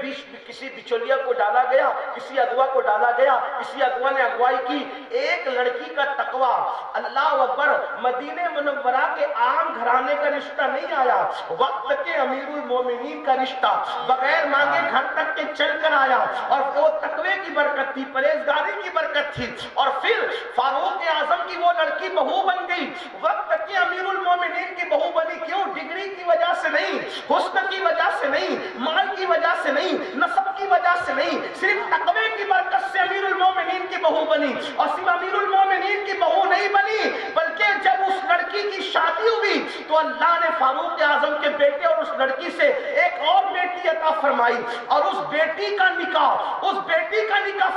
[SPEAKER 1] کسی بچولیا کو ڈالا گیا، کسی اغوا کو ڈالا گیا، کسی اغوا نے اغوائی کی. ایک لڑکی کا تقویٰ، اللہ اکبر، مدینہ منورہ کے عام گھرانے کا رشتہ نہیں آیا، وقت کے امیر المومنین کا رشتہ بغیر مانگے گھر تک کے چل کر آیا. اور وہ تقوی کی برکت تھی، پرہیزگاری کی برکت تھی. اور پھر فاروق اعظم کی وہ لڑکی بہو بن گئی، وقت کے امیر المومنین کی بہو بنی. کیوں؟ ڈگری کی وجہ سے نہیں، حسن کی وجہ سے نہیں، مال کی وجہ سے نہیں، نسب کی وجہ سے نہیں، صرف تقوی کی برکت سے امیر المومنین کی بہو بنی. اور صرف امیر المومنین کی بہو نہیں بنی بلکہ جب اس لڑکی کی شادی ہوئی تو اللہ نے فاروق اعظم کے بیٹے اور اس لڑکی سے ایک اور بیٹی عطا فرمائی. اور اس بیٹی کا نکاح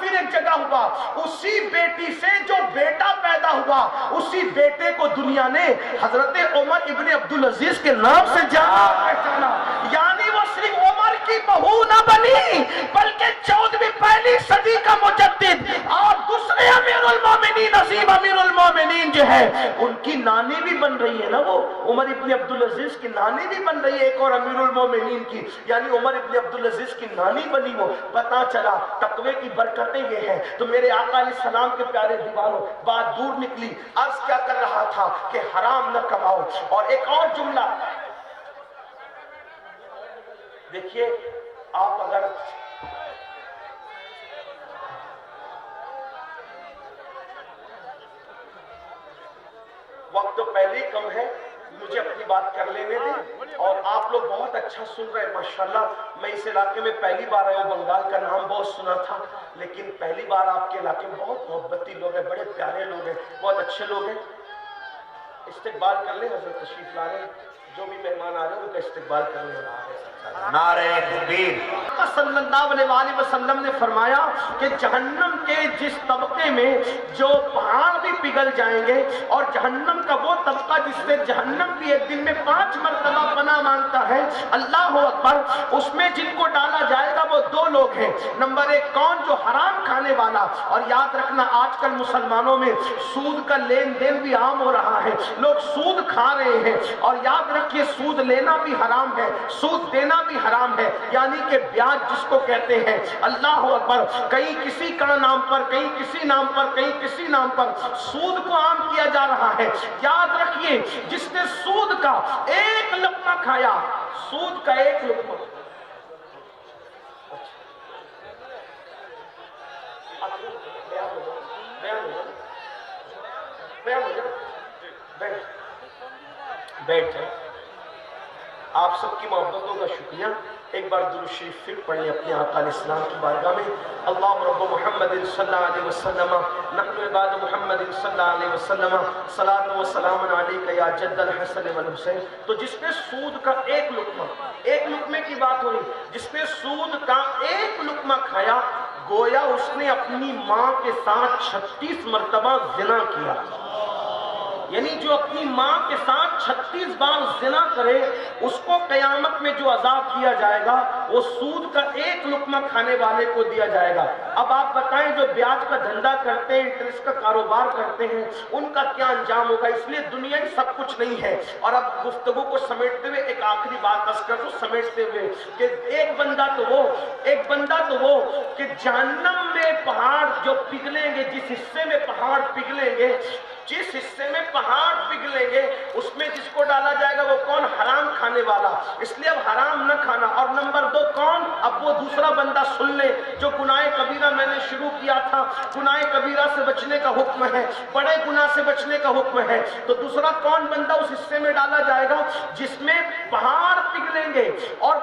[SPEAKER 1] پھر ایک جگہ ہوا. اسی بیٹی سے جو بیٹا پیدا ہوا اسی بیٹے کو دنیا نے حضرت عمر ابن عبدالعزیز کے نام سے جانا پہچانا. یعنی وہ صرف عمر کی بہو نہ بنی بلکہ 14ویں پہلی صدی کا مجدد اور دوسرے امیر المومنین عظیم امیر المومنین جو ہے ان کی نانی بھی بن رہی ہے نا، وہ عمر ابن عبدالعزیز کی نانی بھی بن رہی ہے ایک اور امیر المومنین کی، یعنی عمر ابن عبدالعزیز کی نانی بنی وہ۔ پتا چلا تقوی کی برکتیں یہ ہیں۔ تو میرے آقا علیہ السلام کے پیارے دیوانوں، بات دور نکلی، عرض کیا کر رہا تھا کہ حرام نہ کماؤ۔ اور ایک اور جملہ دیکھیے، آپ اگر وقت تو پہلے ہی کم ہے، مجھے اپنی بات کر لینے دیں، اور آپ لوگ بہت اچھا سن رہے ہیں ماشاءاللہ۔ میں اس علاقے میں پہلی بار آیا ہوں، بنگال کا نام بہت سنا تھا، لیکن پہلی بار آپ کے علاقے میں بہت محبتی لوگ ہیں، بڑے پیارے لوگ ہیں، بہت اچھے لوگ ہیں۔ استقبال کر لیں، حضرت تشریف لا رہے ہیں، جو بھی مہمان آ رہے ہیں ان کا استقبال کر لیں۔
[SPEAKER 2] نعرہ تکبیر۔
[SPEAKER 1] صلی اللہ علیہ وآلہ وسلم نے فرمایا کہ جہنم کے جس طبقے میں جو پہاڑ بھی پگھل جائیں گے، اور جہنم کا وہ طبقہ جس سے جہنم بھی ایک دن میں 5 مرتبہ پناہ مانگتا ہے، اللہ اکبر، اس میں جن کو ڈالا جائے گا وہ 2 لوگ ہیں۔ نمبر 1 کون؟ جو حرام کھانے والا۔ اور یاد رکھنا آج کل مسلمانوں میں سود کا لین دین بھی عام ہو رہا ہے، لوگ سود کھا رہے ہیں، اور یاد رکھیے سود لینا بھی حرام ہے، سود دینا بھی حرام ہے، یعنی کہ بیاج جس کو کہتے ہیں۔ اللہ اکبر، کہیں کسی کا نام پر، کہیں کسی نام پر، کہیں کسی نام پر سود کو عام کیا جا رہا ہے۔ یاد رکھیے جس نے سود کا 1 لقمہ کھایا، سود کا 1 لقمہ، بیٹھ جائیں۔ آپ سب کی محبتوں کا شکریہ۔ ایک بار درود شریف پھر پڑھیں اپنے آقا علیہ السلام کی بارگاہ میں۔ اللہم رب محمد صلی اللہ علیہ وسلم، نحن عباد محمد صلی اللہ علیہ وسلم، صلاۃ و سلام علیک یا جد الحسن والحسین۔ تو جس نے سود کا 1 لقمہ، 1 لقمے کی بات ہو رہی، جس نے سود کا 1 لقمہ کھایا، گویا اس نے اپنی ماں کے ساتھ 36 مرتبہ زنا کیا۔ یعنی جو اپنی ماں کے ساتھ 36 بار زنا کرے، اس کو قیامت میں جو عذاب دیا جائے گا وہ سود کا 1 لقمہ کھانے والے کو دیا جائے گا۔ اب آپ بتائیں جو بیاج کا دھندا کرتے ہیں، انٹرسٹ کا کاروبار کرتے ہیں، ان کا کیا انجام ہوگا؟ اس لیے دنیا ہی سب کچھ نہیں ہے۔ اور اب گفتگو کو سمیٹتے ہوئے ایک آخری بات عرض کر دوں، سمیٹتے ہوئے کہ ایک بندہ تو وہ کہ جہنم میں پہاڑ جو پگھلیں گے، جس حصے میں پہاڑ پگھلیں گے، جس حصے میں پہاڑ پگھلیں گے، اس میں جس کو ڈالا جائے گا وہ کون؟ حرام کھانے والا۔ اس لیے اب حرام نہ کھانا۔ اور نمبر 2 کون؟ اب وہ دوسرا بندہ سن لے جو گناہ کبیرہ میں نے شروع کیا تھا، گناہ کبیرہ سے بچنے کا حکم ہے، بڑے گناہ سے بچنے کا حکم ہے۔ تو دوسرا کون بندہ اس حصے میں ڈالا جائے گا جس میں پہاڑ پگھلیں گے، اور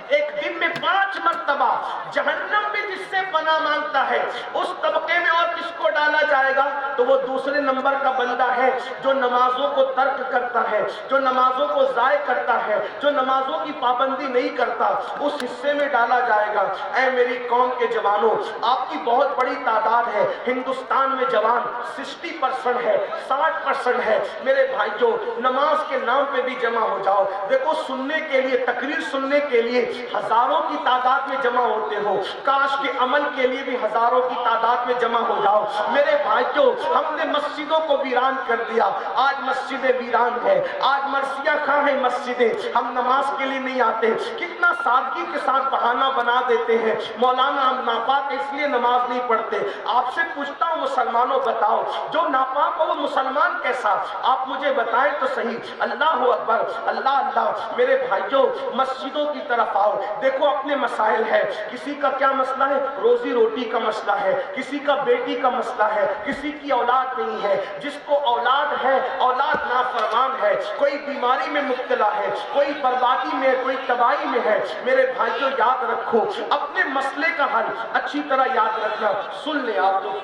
[SPEAKER 1] ایک دن میں 5 مرتبہ جہنم بھی جس سے پناہ مانگتا ہے، اس طبقے میں اور کس کو ڈالا جائے گا؟ تو وہ دوسرے نمبر کا بندہ ہے جو نمازوں کو ترک کرتا ہے، جو نمازوں کو ضائع کرتا ہے، جو نمازوں کی پابندی نہیں کرتا، اس حصے میں ڈالا جائے گا۔ اے میری قوم کے جوانوں، آپ کی بہت بڑی تعداد ہے، ہندوستان میں جوان 60% ہے، 60% ہے۔ میرے بھائیوں، نماز کے نام پہ بھی جمع ہو جاؤ۔ دیکھو سننے کے لیے، تقریر سننے کے لیے ہزاروں کی تعداد میں جمع ہوتے ہو، کاش کے عمل کے لیے بھی ہزاروں کی تعداد میں جمع ہو جاؤ۔ میرے بھائیوں، ہم نے مسجدوں کو ویران کر دیا، آج مسجدیں ویران ہیں، آج مرثیہ خاں ہیں مسجدیں، ہم نماز کے لیے نہیں آتے۔ کتنا سادگی کے ساتھ بہانہ بنا دیتے ہیں، مولانا ہم ناپاک ہیں اس لیے نماز نہیں پڑھتے۔ آپ سے پوچھتا ہوں مسلمانوں، بتاؤ جو ناپاک ہو وہ مسلمان کیسا؟ آپ مجھے بتائیں تو صحیح۔ اللہ اکبر، اللہ اللہ۔ میرے بھائیوں، مسجدوں کی طرف آؤ، دیکھو اپنے مسائل ہے۔ کسی کا کیا مسئلہ ہے؟ روزی روٹی کا مسئلہ ہے، کسی کا بیٹی کا مسئلہ ہے، کسی کی اولاد نہیں ہے، جس کو اولاد ہے اولاد نافرمان ہے، کوئی بیماری میں مبتلا ہے، کوئی بربادی میں، کوئی تباہی میں ہے۔ میرے بھائیوں یاد رکھو اپنے مسئلے کا حل اچھی طرح یاد رکھنا۔ سن لیں آپ لوگ،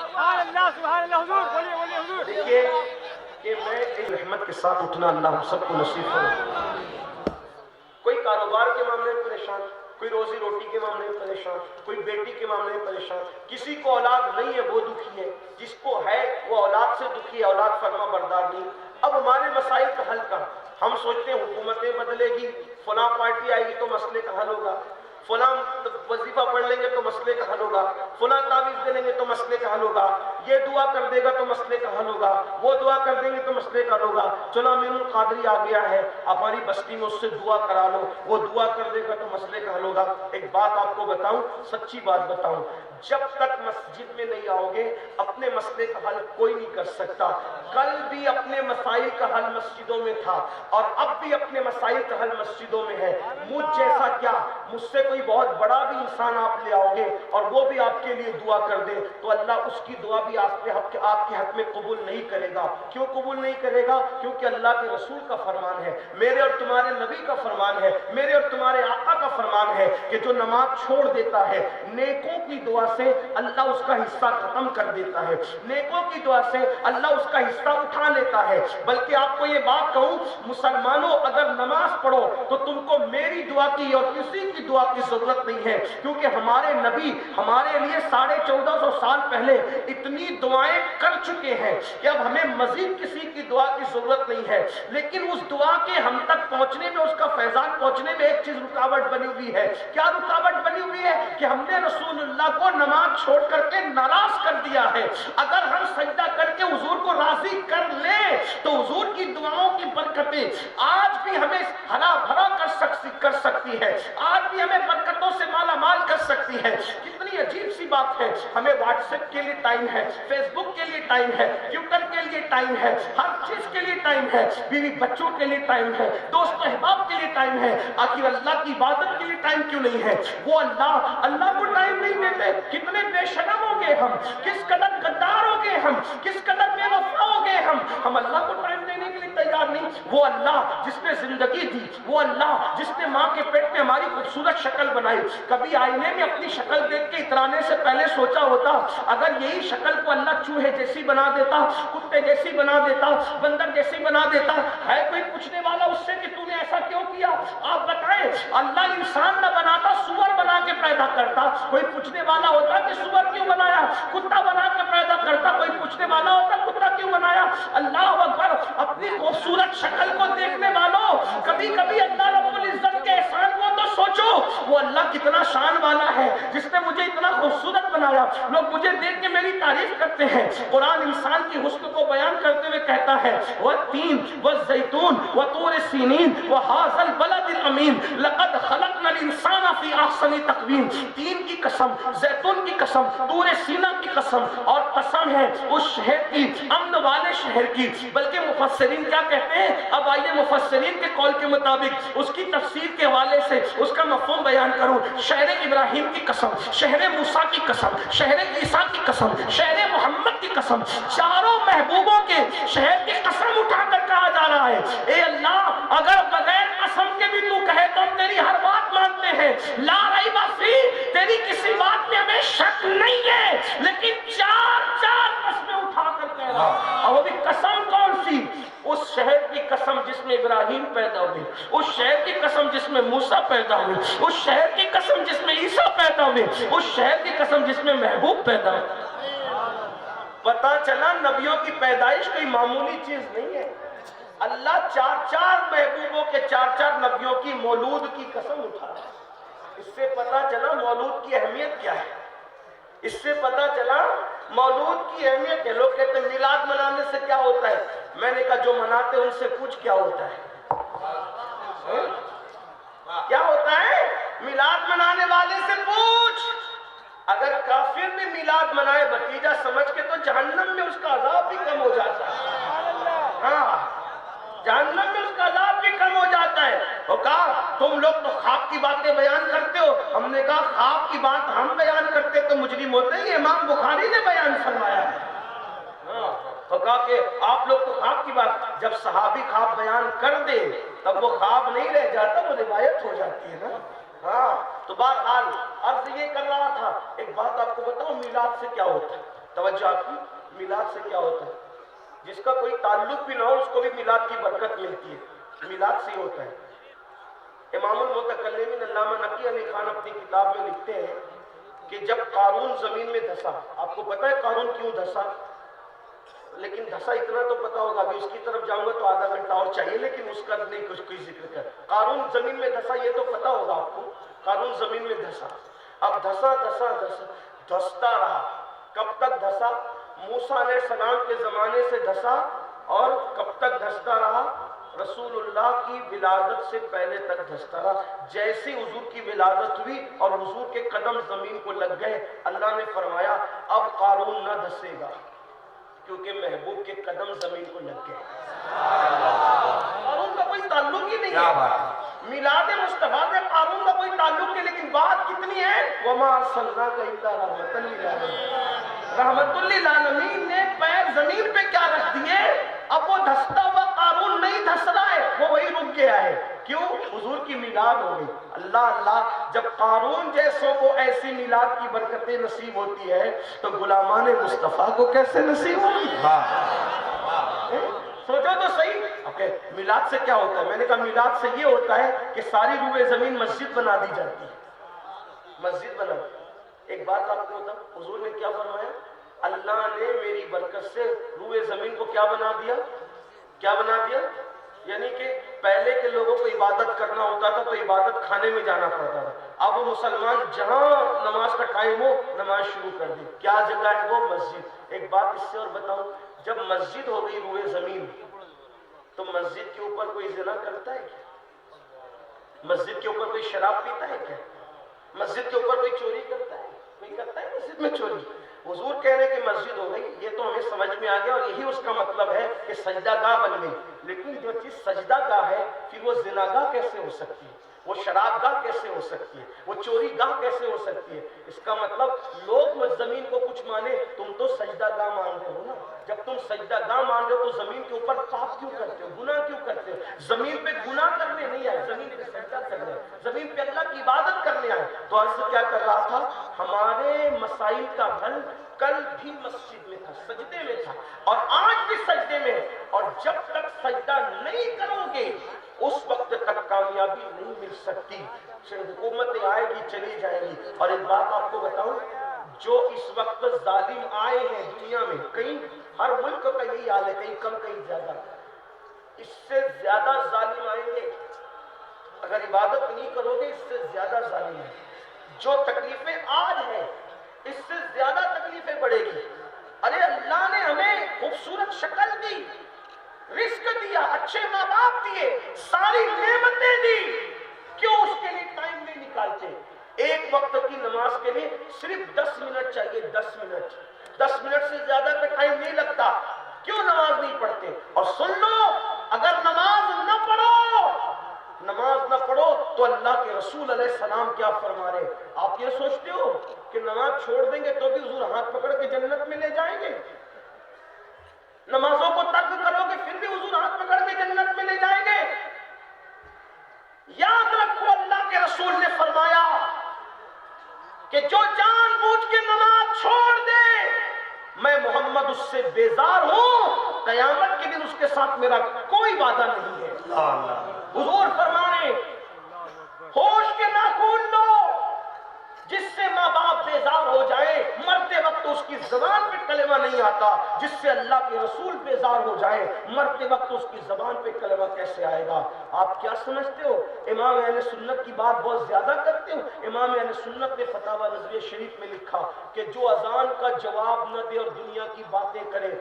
[SPEAKER 2] سبحان اللہ حضور، بولیے حضور۔
[SPEAKER 1] دیکھیے کہ میں ایک رحمت کے ساتھ اٹھنا اللہ ہم سب کو نصیب فرمائے۔ کوئی کاروبار کے معاملے میں پریشان، کوئی روزی روٹی کے معاملے میں پریشان، کوئی بیٹی کے معاملے میں پریشان، کسی کو اولاد نہیں ہے وہ دکھی ہے، جس کو ہے وہ اولاد سے دکھی ہے، اولاد فرما بردار نہیں۔ اب ہمارے مسائل کا حل کہاں؟ ہم سوچتے ہیں حکومتیں بدلے گی، فلاں پارٹی آئے گی تو مسئلے کا حل ہوگا۔ فلاں وظیفہ پڑھ لیں گے تو مسئلے کا حل ہوگا، فلاں تعویذ دے لیں گے تو مسئلے کا حل ہوگا، یہ دعا کر دے گا تو مسئلے کا حل ہوگا، وہ دعا کر دیں گے تو مسئلے کا حل ہوگا، چلو امین القادری آ گیا ہے ہماری بستی میں، اس سے دعا کرا لو، وہ دعا کر دے گا تو مسئلے کا حل ہوگا۔ ایک بات آپ کو بتاؤں، سچی بات بتاؤں، جب تک مسجد میں نہیں آؤ گے اپنے مسئلے کا حل کوئی نہیں کر سکتا۔ کل بھی اپنے مسائل کا حل مسجدوں میں تھا اور اب بھی اپنے مسائل کا حل مسجدوں میں ہے۔ مجھ جیسا کیا، مجھ سے کوئی بہت بڑا بھی انسان آپ لے آؤ گے اور وہ بھی آپ کے لیے دعا کر دے تو اللہ اس کی دعا بھی آپ کے حق میں قبول نہیں کرے گا۔ کیوں قبول نہیں کرے گا؟ کیونکہ اللہ کے رسول کا فرمان ہے، میرے اور تمہارے نبی کا فرمان ہے، میرے اور تمہارے آقا کا فرمان ہے کہ جو نماز چھوڑ دیتا ہے نیکوں کی دعا سے اللہ اس کا حصہ ختم کر دیتا ہے، نیکوں کی دعا سے اللہ اس کا حصہ اٹھا لیتا ہے۔ بلکہ آپ کو یہ بات کہوں، مسلمانوں اگر نماز پڑھو تو تم کو میری دعا کی اور کسی کی دعا کی ضرورت نہیں ہے، کیونکہ ہمارے نبی ہمارے لیے 1450 سال پہلے اتنی دعائیں کر چکے ہیں کہ اب ہمیں مزید کسی کی دعا کی ضرورت نہیں ہے۔ لیکن اس دعا کے ہم تک پہنچنے میں، اس کا فیضان پہنچنے میں ایک چیز رکاوٹ بنی ہوئی ہے۔ کیا رکاوٹ بنی ہوئی ہے؟ کہ ہم نے رسول اللہ کو نماز چھوڑ کر کے ناراض کر دیا ہے۔ اگر ہم سجدہ کر کے حضور کو راضی کر لیں تو حضور کی دعاؤں کی برکتیں آج بھی ہمیں ہرا بھرا کر سکتی ہے، آج بھی ہمیں برکتوں سے مالا مال کر سکتی ہے۔ کتنی عجیب سی بات ہے، ہمیں واٹس ایپ کے لیے ٹائم ہے، فیس بک کے لیے ٹائم ہے، ٹویٹر کے لیے ٹائم ہے، ہر چیز کے لیے ٹائم ہے، بیوی بچوں کے لیے ٹائم ہے، دوست احباب کے لیے ٹائم ہے، آخر اللہ کی عبادت کے لیے ٹائم کیوں نہیں ہے؟ وہ اللہ کو ٹائم نہیں دیتے۔ کتنے بے شرم ہو گئے ہم، کس قدر غدار ہو گئے ہم، کس قدر بے وفا ہو گئے ہم اللہ کو ٹائم دینے کے لیے تیار نہیں۔ وہ اللہ جس نے زندگی دی، وہ اللہ جس نے ماں کے پیٹ میں ہماری خوبصورت شکل بنائی، کبھی آئینے میں اپنی شکل دیکھ کے اترانے سے پہلے سوچا ہوتا اگر یہی شکل کو اللہ چوہے جیسی بنا دیتا، کتے جیسی بنا دیتا، بندر جیسی بنا دیتا، ہے کوئی پوچھنے والا اس سے کہ تو نے ایسا کیوں کیا؟ آپ بتائیں، اللہ انسان نہ بناتا سور بنا کے پیدا کرتا، کوئی پوچھنے والا ہوتا کہ سور کیوں بنایا؟ کتا بنا کے پیدا کرتا، کوئی پوچھنے والا ہوتا کتا کیوں بنایا؟ اللہ اکبر۔ اپنی خوبصورت شکل کو دیکھنے والوں، کبھی کبھی اللہ رب العزت کے احسان کو تو سوچو، وہ اللہ کتنا شان والا ہے جس نے مجھے اتنا خوبصورت بنایا۔ لوگ مجھے دیکھ کے میری تعریف کرتے ہیں۔ قرآن انسان کی حسن کو بیان کرتے ہوئے کہتا ہے والتین والزیتون وطور سینین وہذا البلد الامین لقد خلقنا الانسان فی احسن تقویم۔ تین کی قسم، زیتون کی قسم، طور سینہ کی قسم، اور قسم ہے اس شہر کی، امن والے شہر کی۔ بلکہ مفسرین کیا کہتے ہیں؟ اب آئیے مفسرین کے قول کے مطابق اس کی تفسیر کے حوالے سے اس کا مفہوم بیان کروں۔ شہر ابراہیم کی قسم، شہر موسیٰ کی قسم، شہر عیسیٰ کی قسم، شہر محمد کی قسم، چاروں محبوبوں کے شہر کی قسم اٹھا کر کہا جا رہا ہے اے اللہ اگر بغیر قسم کے بھی تو کہے تو ہم تیری ہر بات مانتے ہیں، لا ریب فی، تیری کسی بات میں ہمیں شک نہیں ہے، لیکن چار قسمیں اٹھا کر کہہ رہا۔ اور وہ بھی قسم کون سی؟ اس شہر کی قسم جس میں ابراہیم پیدا ہوئے، اس شہر کی قسم جس میں موسیٰ پیدا ہوئے، اس شہر کی قسم جس میں عیسیٰ پیدا ہوئے، اس شہر کی قسم جس میں محبوب پیدا ہوئے۔ پتا چلا نبیوں کی پیدائش کوئی معمولی چیز نہیں ہے۔ اللہ چار محبوبوں کے چار نبیوں کی مولود کی قسم اٹھا رہا ہے۔ اس سے پتا چلا مولود کی اہمیت کیا ہے، اس سے پتا چلا مولود کی اہمیت ہے۔ لوگ کہتے ہیں میلاد منانے سے کیا ہوتا ہے؟ میں نے کہا جو مناتے ان سے پوچھ کیا ہوتا ہے، کیا ہوتا ہے؟ میلاد منانے والے سے پوچھ۔ اگر کافر بھی میلاد منائے بھتیجا سمجھ کے تو جہنم میں اس کا عذاب بھی کم ہو جاتا ہے۔ ہاں، جہنم میں اس کا عذاب بھی کم ہو جاتا ہے۔ وہ کہا تم لوگ تو خواب کی باتیں بیان کرتے ہو۔ ہم نے کہا خواب کی بات ہم بیان کرتے تو مجرم ہوتے ہیں، امام بخاری نے بیان فرمایا ہے۔ تو کہا کہ آپ لوگ تو خواب کی بات، جب صحابی خواب بیان کر دے تب وہ خواب نہیں رہ جاتا، وہ روایت ہو جاتی ہے نا۔ ہاں، تو بہرحال عرض یہ کر رہا تھا، ایک بات آپ کو بتاؤں میلاد سے کیا ہوتا ہے، توجہ آپ کی، میلاد سے کیا ہوتا ہے؟ جس کا کوئی تعلق بھی نہ ہو اس کو بھی میلاد کی برکت ملتی ہے۔ میلاد سے ہی ہوتا ہے۔ امام المتکلمین علامہ نقی علی خان اپنی کتاب میں لکھتے ہیں کہ جب قارون زمین میں دھسا، آپ کو پتہ ہے قارون کیوں دھسا؟ لیکن دھسا اتنا تو پتا ہوگا، ابھی اس کی طرف جاؤں گا تو آدھا گھنٹہ اور چاہیے، لیکن اس کا نہیں کچھ کوئی ذکر کر. قارون زمین میں دھسا یہ تو پتا ہوگا آپ کو، قارون زمین میں دھسا. اب دھسا دھسا دھسا دھستا رہا. کب تک دھسا؟ موسیٰ علیہ السلام کے زمانے سے دھسا. اور کب تک دھستا رہا؟ رسول اللہ کی ولادت سے پہلے تک دھستا رہا. جیسی حضور کی ولادت ہوئی اور حضور کے قدم زمین کو لگ گئے، اللہ نے فرمایا اب قارون نہ دھسے گا، کیونکہ محبوب کے قدم زمین کو لگ گئے. قارون کا کوئی تعلق ہی نہیں ہے، میلاد مصطفیٰ سے قارون کا کوئی تعلق نہیں. لیکن بات کتنی ہے، وَمَا أَرْسَلْنَاكَ إِلَّا رَحْمَةً لِّلْعَالَمِينَ. رحمت للعالمین نے پیر زمین پہ کیا رکھ دیے؟ اب وہ دھستا ہوا قارون نہیں دھس رہا ہے، وہ وہی رک گیا ہے. کیوں؟ حضور کی میلاد ہو گئی. اللہ اللہ، جب قارون جیسوں کو ایسی میلاد کی برکتیں نصیب ہوتی ہے تو غلامان مصطفیٰ کو کیسے نصیب ہوگی؟ سوچو تو صحیح. میلاد سے کیا ہوتا ہے؟ میں نے کہا میلاد سے یہ ہوتا ہے کہ ساری روئے زمین مسجد بنا دی جاتی ہے. مسجد بنا. ایک بات آپ کو بتاؤں، حضور نے کیا فرمایا؟ اللہ نے میری برکت سے روئے زمین کو کیا بنا دیا؟ کیا بنا دیا؟ یعنی کہ پہلے کے لوگوں کو عبادت کرنا ہوتا تھا تو عبادت خانے میں جانا پڑتا تھا. اب وہ مسلمان جہاں نماز کا ٹائم ہو نماز شروع کر دی. کیا جگہ ہے وہ؟ مسجد. ایک بات اس سے اور بتاؤں، جب مسجد ہو گئی روئے زمین تو مسجد کے اوپر کوئی زنا کرتا ہے کیا؟ مسجد کے اوپر کوئی شراب پیتا ہے کیا؟ مسجد کے اوپر کوئی چوری کرتا ہے؟ کوئی کرتا ہے مسجد میں چوری؟ حضور کہہ رہے کہ مسجد ہو گئی، یہ تو ہمیں سمجھ میں آ گیا اور یہی اس کا مطلب ہے کہ سجدہ گاہ بن گئی. لیکن جو چیز سجدہ گاہ ہے پھر وہ زنا گاہ کیسے ہو سکتی ہے؟ وہ شراب گاہ کیسے ہو سکتی ہے؟ وہ چوری گاہ کیسے ہو سکتی ہے؟ اس کا مطلب لوگ زمین کو کچھ مانے، تم تو سجدہ گاہ مان رہے ہو نا. جب تم سجدہ گاہ مان رہے ہو تو زمین کے اوپر پاپ کیوں کرتے ہو؟ گناہ کیوں کرتے ہو؟ زمین پہ گناہ کرنے نہیں آئے، زمین پہ سجدہ کرنے، زمین پہ اللہ کی عبادت کرنے آئے. تو عرض کیا کر رہا تھا، ہمارے مسائل کا حل کل بھی مسجد میں تھا، سجدے میں تھا، اور آج بھی سجدے میں. اور جب تک سجدہ نہیں کرو گے اس وقت تک کامیابی نہیں مل سکتی. حکومتیں آئے گی چلی جائیں گی. اور ایک بات آپ کو بتاؤں، جو اس وقت ظالم آئے ہیں دنیا میں، کہیں ہر ملک کا یہی حال ہے، کہیں کم کہیں زیادہ، اس سے زیادہ ظالم آئیں گے. اگر عبادت نہیں کرو گے اس سے زیادہ ظالم ہے. جو تکلیفیں آج ہیں اس سے زیادہ تکلیفیں بڑھے گی. ارے اللہ نے ہمیں خوبصورت شکل دی، رزق دیا، اچھے ماں باپ دیے، ساری نعمتیں دی، کیوں اس کے لیے ٹائم نہیں نکالتے؟ ایک وقت کی نماز کے لیے صرف 10 منٹ چاہیے. 10 منٹ، 10 منٹ سے زیادہ پہ ٹائم نہیں لگتا. کیوں نماز نہیں پڑھتے؟ اور سن لو، اگر نماز نہ پڑھو تو اللہ کے رسول علیہ السلام کیا فرما رہے؟ آپ یہ سوچتے ہو کہ نماز چھوڑ دیں گے تو بھی حضور ہاتھ پکڑ کے جنت میں لے جائیں گے؟ نمازوں کو ترک کرو گے پھر بھی حضور ہاتھ پکڑ کے جنت میں لے جائیں گے؟ یاد رکھو، اللہ کے رسول نے فرمایا کہ جو جان بوجھ کے نماز چھوڑ دے میں محمد اس سے بیزار ہوں، قیامت کے دن اس کے ساتھ میرا کوئی وعدہ نہیں ہے. حضور فرمائے ہوش کے ناخن لو، جس سے ماں باپ بیزار ہو جائے مرتے وقت اس کی زبان پہ کلمہ نہیں آتا، جس سے اللہ کے رسول بیزار ہو جائے مرتے وقت اس کی زبان پہ کلمہ کیسے آئے گا؟ آپ کیا سمجھتے ہو امام اہل سنت کی بات بہت زیادہ کرتے ہو؟ امام اہل سنت نے فتاوی نظریہ شریف میں لکھا کہ جو اذان کا جواب نہ دے اور دنیا کی باتیں کرے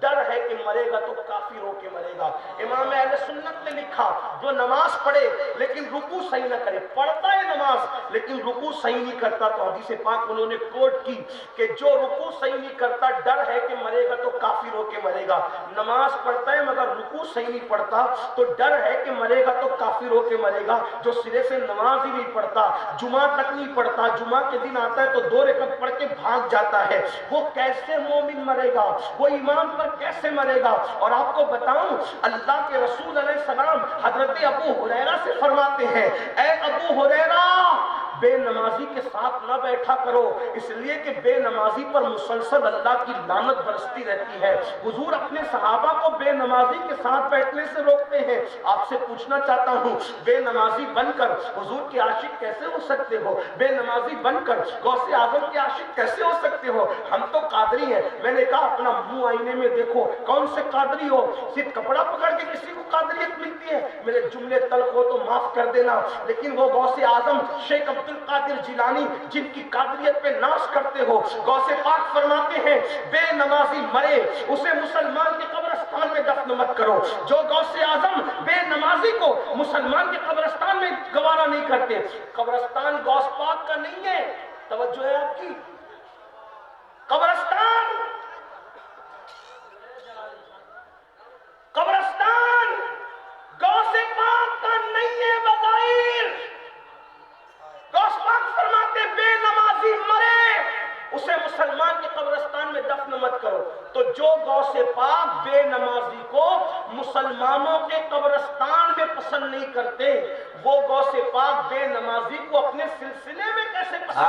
[SPEAKER 1] ڈر ہے کہ مرے گا تو کافر ہو کے مرے گا. امام اہل سنت نے لکھا جو نماز پڑھے لیکن رکوع صحیح نہ کرے، پڑھتا ہے نماز لیکن رکوع صحیح نہیں کرتا، تو حدیث پاک انہوں نے کوٹ کی کہ جو رکوع صحیح نہیں کرتا ڈر ہے کہ مرے گا تو کافر ہو کے مرے گا. نماز پڑھتا ہے مگر رکوع صحیح نہیں پڑھتا تو ڈر ہے کہ مرے گا تو کافر ہو کے مرے گا. جو سرے سے نماز ہی نہیں پڑھتا، جمعہ تک نہیں پڑھتا، جمعہ کے دن آتا ہے تو 2 رکعت پڑھ کے بھاگ جاتا ہے، وہ کیسے مومن مرے گا؟ وہ ایمان پر کیسے مرے گا؟ اور آپ کو بتاؤں اللہ کے رسول علیہ السلام حضرت ابو ہریرہ سے فرماتے ہیں، اے ابو ہریرہ بے نمازی کے ساتھ نہ بیٹھا کرو، اس لیے کہ بے نمازی پر مسلسل اللہ کی لعنت برستی رہتی ہے. حضور اپنے صحابہ کو بے نمازی کے ساتھ بیٹھنے سے روکتے ہیں. آپ سے پوچھنا چاہتا ہوں، بے نمازی بن کر حضور کے عاشق کیسے ہو سکتے ہو؟ بے نمازی بن کر غوث اعظم کے عاشق کیسے ہو سکتے کرتے ہو؟ ہم تو قادری ہیں۔ میں نے کہا اپنا منہ آئینے میں دیکھو، کون سے قادری ہو؟ صرف کپڑا پکڑ کے کسی کو قادریت ملتی ہے؟ میرے جملے تلخ ہو تو معاف کر دینا، لیکن وہ غوث اعظم شیخ عبد القادر جیلانی جن کی قادریت پہ ناز کرتے ہو، غوث پاک فرماتے ہیں بے نمازی مرے اسے مسلمان کے قبرستان میں دفن مت کرو۔ جو غوث اعظم بے نمازی کو مسلمان کے قبرستان میں گوارا نہیں کرتے، قبرستان غوث پاک کا نہیں ہے، توجہ ہے آپ کی، قبرستان غوث پاک کا نہیں ہے بظاہر۔ غوث پاک فرماتے بے نمازی مرے اسے مسلمان کے قبرستان میں دفن مت کرو۔ تو جو غوث پاک بے نمازی کو مسلمانوں کے قبرستان میں پسند نہیں کرتے، وہ غوث پاک بے نمازی کو اپنے سلسلے میں کیسے پسند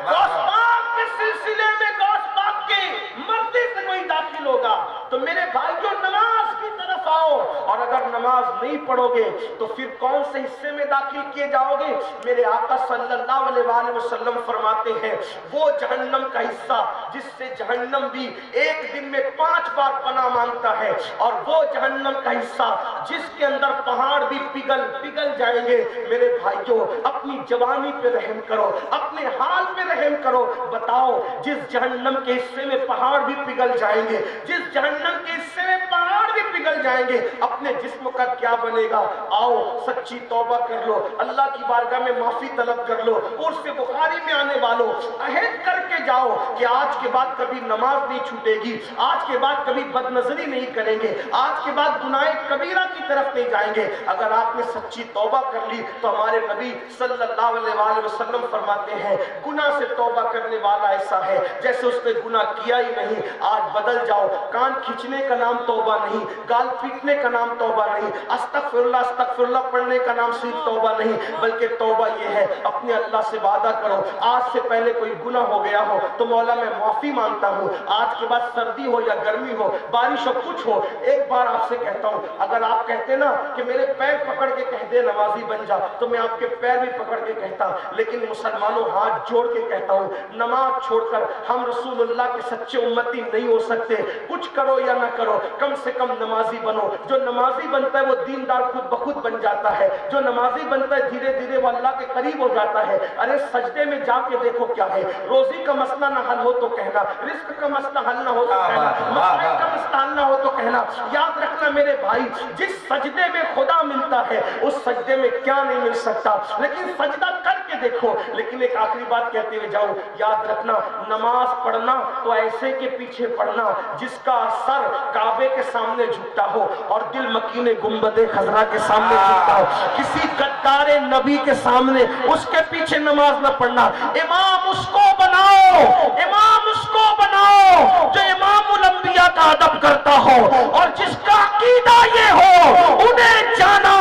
[SPEAKER 1] غوث پاک کے سلسلے میں غوث پاک کی مرضی سے کوئی داخل ہوگا؟ تو میرے بھائی جو نماز کی طرف آؤ، اور اگر نماز نہیں پڑھو گے تو پھر کون سے حصے میں داخل کیے جاؤ گے؟ میرے آقا صلی اللہ علیہ وآلہ وسلم فرماتے ہیں وہ جہنم کا حصہ جس سے جہنم بھی ایک دن میں 5 بار پناہ مانگتا ہے، اور وہ جہنم کا حصہ جس کے اندر پہاڑ بھی پگھل جائیں گے۔ میرے بھائیوں اپنی جوانی پہ رحم کرو، اپنے حال پہ رحم کرو۔ بتاؤ جس جہنم کے حصے میں پہاڑ بھی پگھل جائیں گے، جس جہنم کے حصے میں پہاڑ بھی پگھل جائیں گے، اپنے جسم کا کیا بنے گا؟ آؤ سچی توبہ کر لو، اللہ کی بارگاہ میں معافی طلب کر لو، اور سے بخاری میں آنے والوں عہد کر کے جاؤ کہ آج کے بعد کبھی نماز نہیں چھوٹے گی، آج کے بعد کبھی بد نظری نہیں کریں گے، آج کے بعد گناہ کبیرہ کی طرف نہیں جائیں گے۔ اگر آپ نے سچی توبہ کر لی تو ہمارے نبی صلی اللہ علیہ وآلہ وسلم فرماتے ہیں گناہ سے توبہ کرنے والا ایسا ہے جیسے اس نے گناہ کیا ہی نہیں۔ آج بدل جاؤ، کان کھینچنے کا نام توبہ نہیں، گال پیٹنے کا نام توبہ نہیں، استغفر اللہ پڑھنے کا نام صرف توبہ نہیں، بلکہ توبہ یہ ہے اپنے اللہ سے وعدہ کرو آج سے پہلے کوئی گناہ ہو گیا ہو تو مولا میں معافی مانگتا ہوں، آج کے بعد سردی ہو یا گرمی ہو، بارش ہو، کچھ ہو، ایک بار آپ سے کہتا ہوں اگر آپ کہتے نا کہ میرے پیر پکڑ کے کہہ دے نمازی بن جا تو میں آپ کے پیر بھی پکڑ کے کہتا، لیکن مسلمانوں ہاتھ جوڑ کے کہتا ہوں نماز چھوڑ کر ہم رسول اللہ کے سچے امتی نہیں ہو سکتے۔ کچھ کرو یا نہ کرو کم سے کم نمازی بنو۔ جو نمازی بنتا ہے وہ دیندار خود بخود بن جاتا ہے، جو نمازی بنتا ہے دھیرے دھیرے وہ اللہ کے قریب ہو جاتا ہے۔ ارے سجدے میں جا کے دیکھو کیا ہے، روزی کا مسئلہ نہ حل ہو تو کہنا، رزق کا مسئلہ حل نہ ہو تو کہنا، مسائل کا مسئلہ حل نہ ہو تو کہنا۔ یاد رکھنا میرے بھائی جس سجدے میں خدا ملتا ہے اس سجدے میں کیا نہیں مل سکتا، لیکن سجدہ کر کے دیکھو۔ لیکن ایک آخری بات کہتے ہوئے جاؤں، یاد رکھنا نماز پڑھنا تو ایسے کے پیچھے پڑھنا جس کا سر کعبے کے سامنے جھکتا ہو اور دل مکین گنبد خضرا کے سامنے جھکتا ہو، کسی غدار نبی کے سامنے اس کے پیچھے نماز نہ پڑھنا۔ امام اس کو بناؤ، امام اس کو بناؤ جو امام الانبیاء کا ادب کرتا ہو اور جس کا عقیدہ یہ ہو انہیں جانا،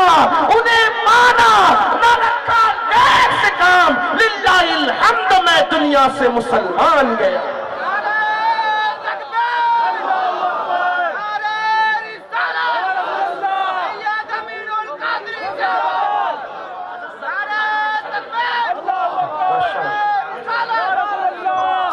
[SPEAKER 1] انہیں مانا، نہ رکھا غیر سے کام۔ للہ الحمد میں دنیا سے مسلمان گیا۔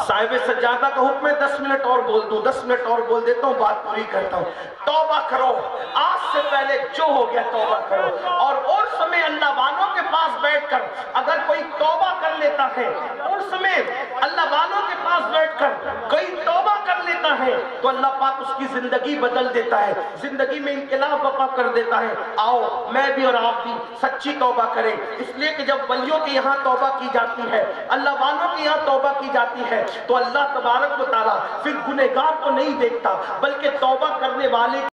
[SPEAKER 1] صاحب سجادہ کا حکم ہے 10 منٹ اور بول دوں، 10 منٹ اور بول دیتا ہوں، بات پوری کرتا ہوں۔ توبہ کرو، آج سے پہلے جو ہو گیا توبہ کرو، اور سمے اللہ والوں کے پاس بیٹھ کر اگر کوئی توبہ کر لیتا ہے، اور سمے اللہ والوں کے پاس بیٹھ کر کوئی توبہ کر لیتا ہے تو اللہ پاک اس کی زندگی بدل دیتا ہے، زندگی میں انقلاب برپا کر دیتا ہے۔ آؤ میں بھی اور آپ بھی سچی توبہ کریں، اس لیے کہ جب ولیوں کے یہاں توبہ کی جاتی ہے، اللہ والوں کے یہاں توبہ کی جاتی ہے تو اللہ تبارک و تعالیٰ پھر گنہگار کو نہیں دیکھتا بلکہ توبہ کرنے والے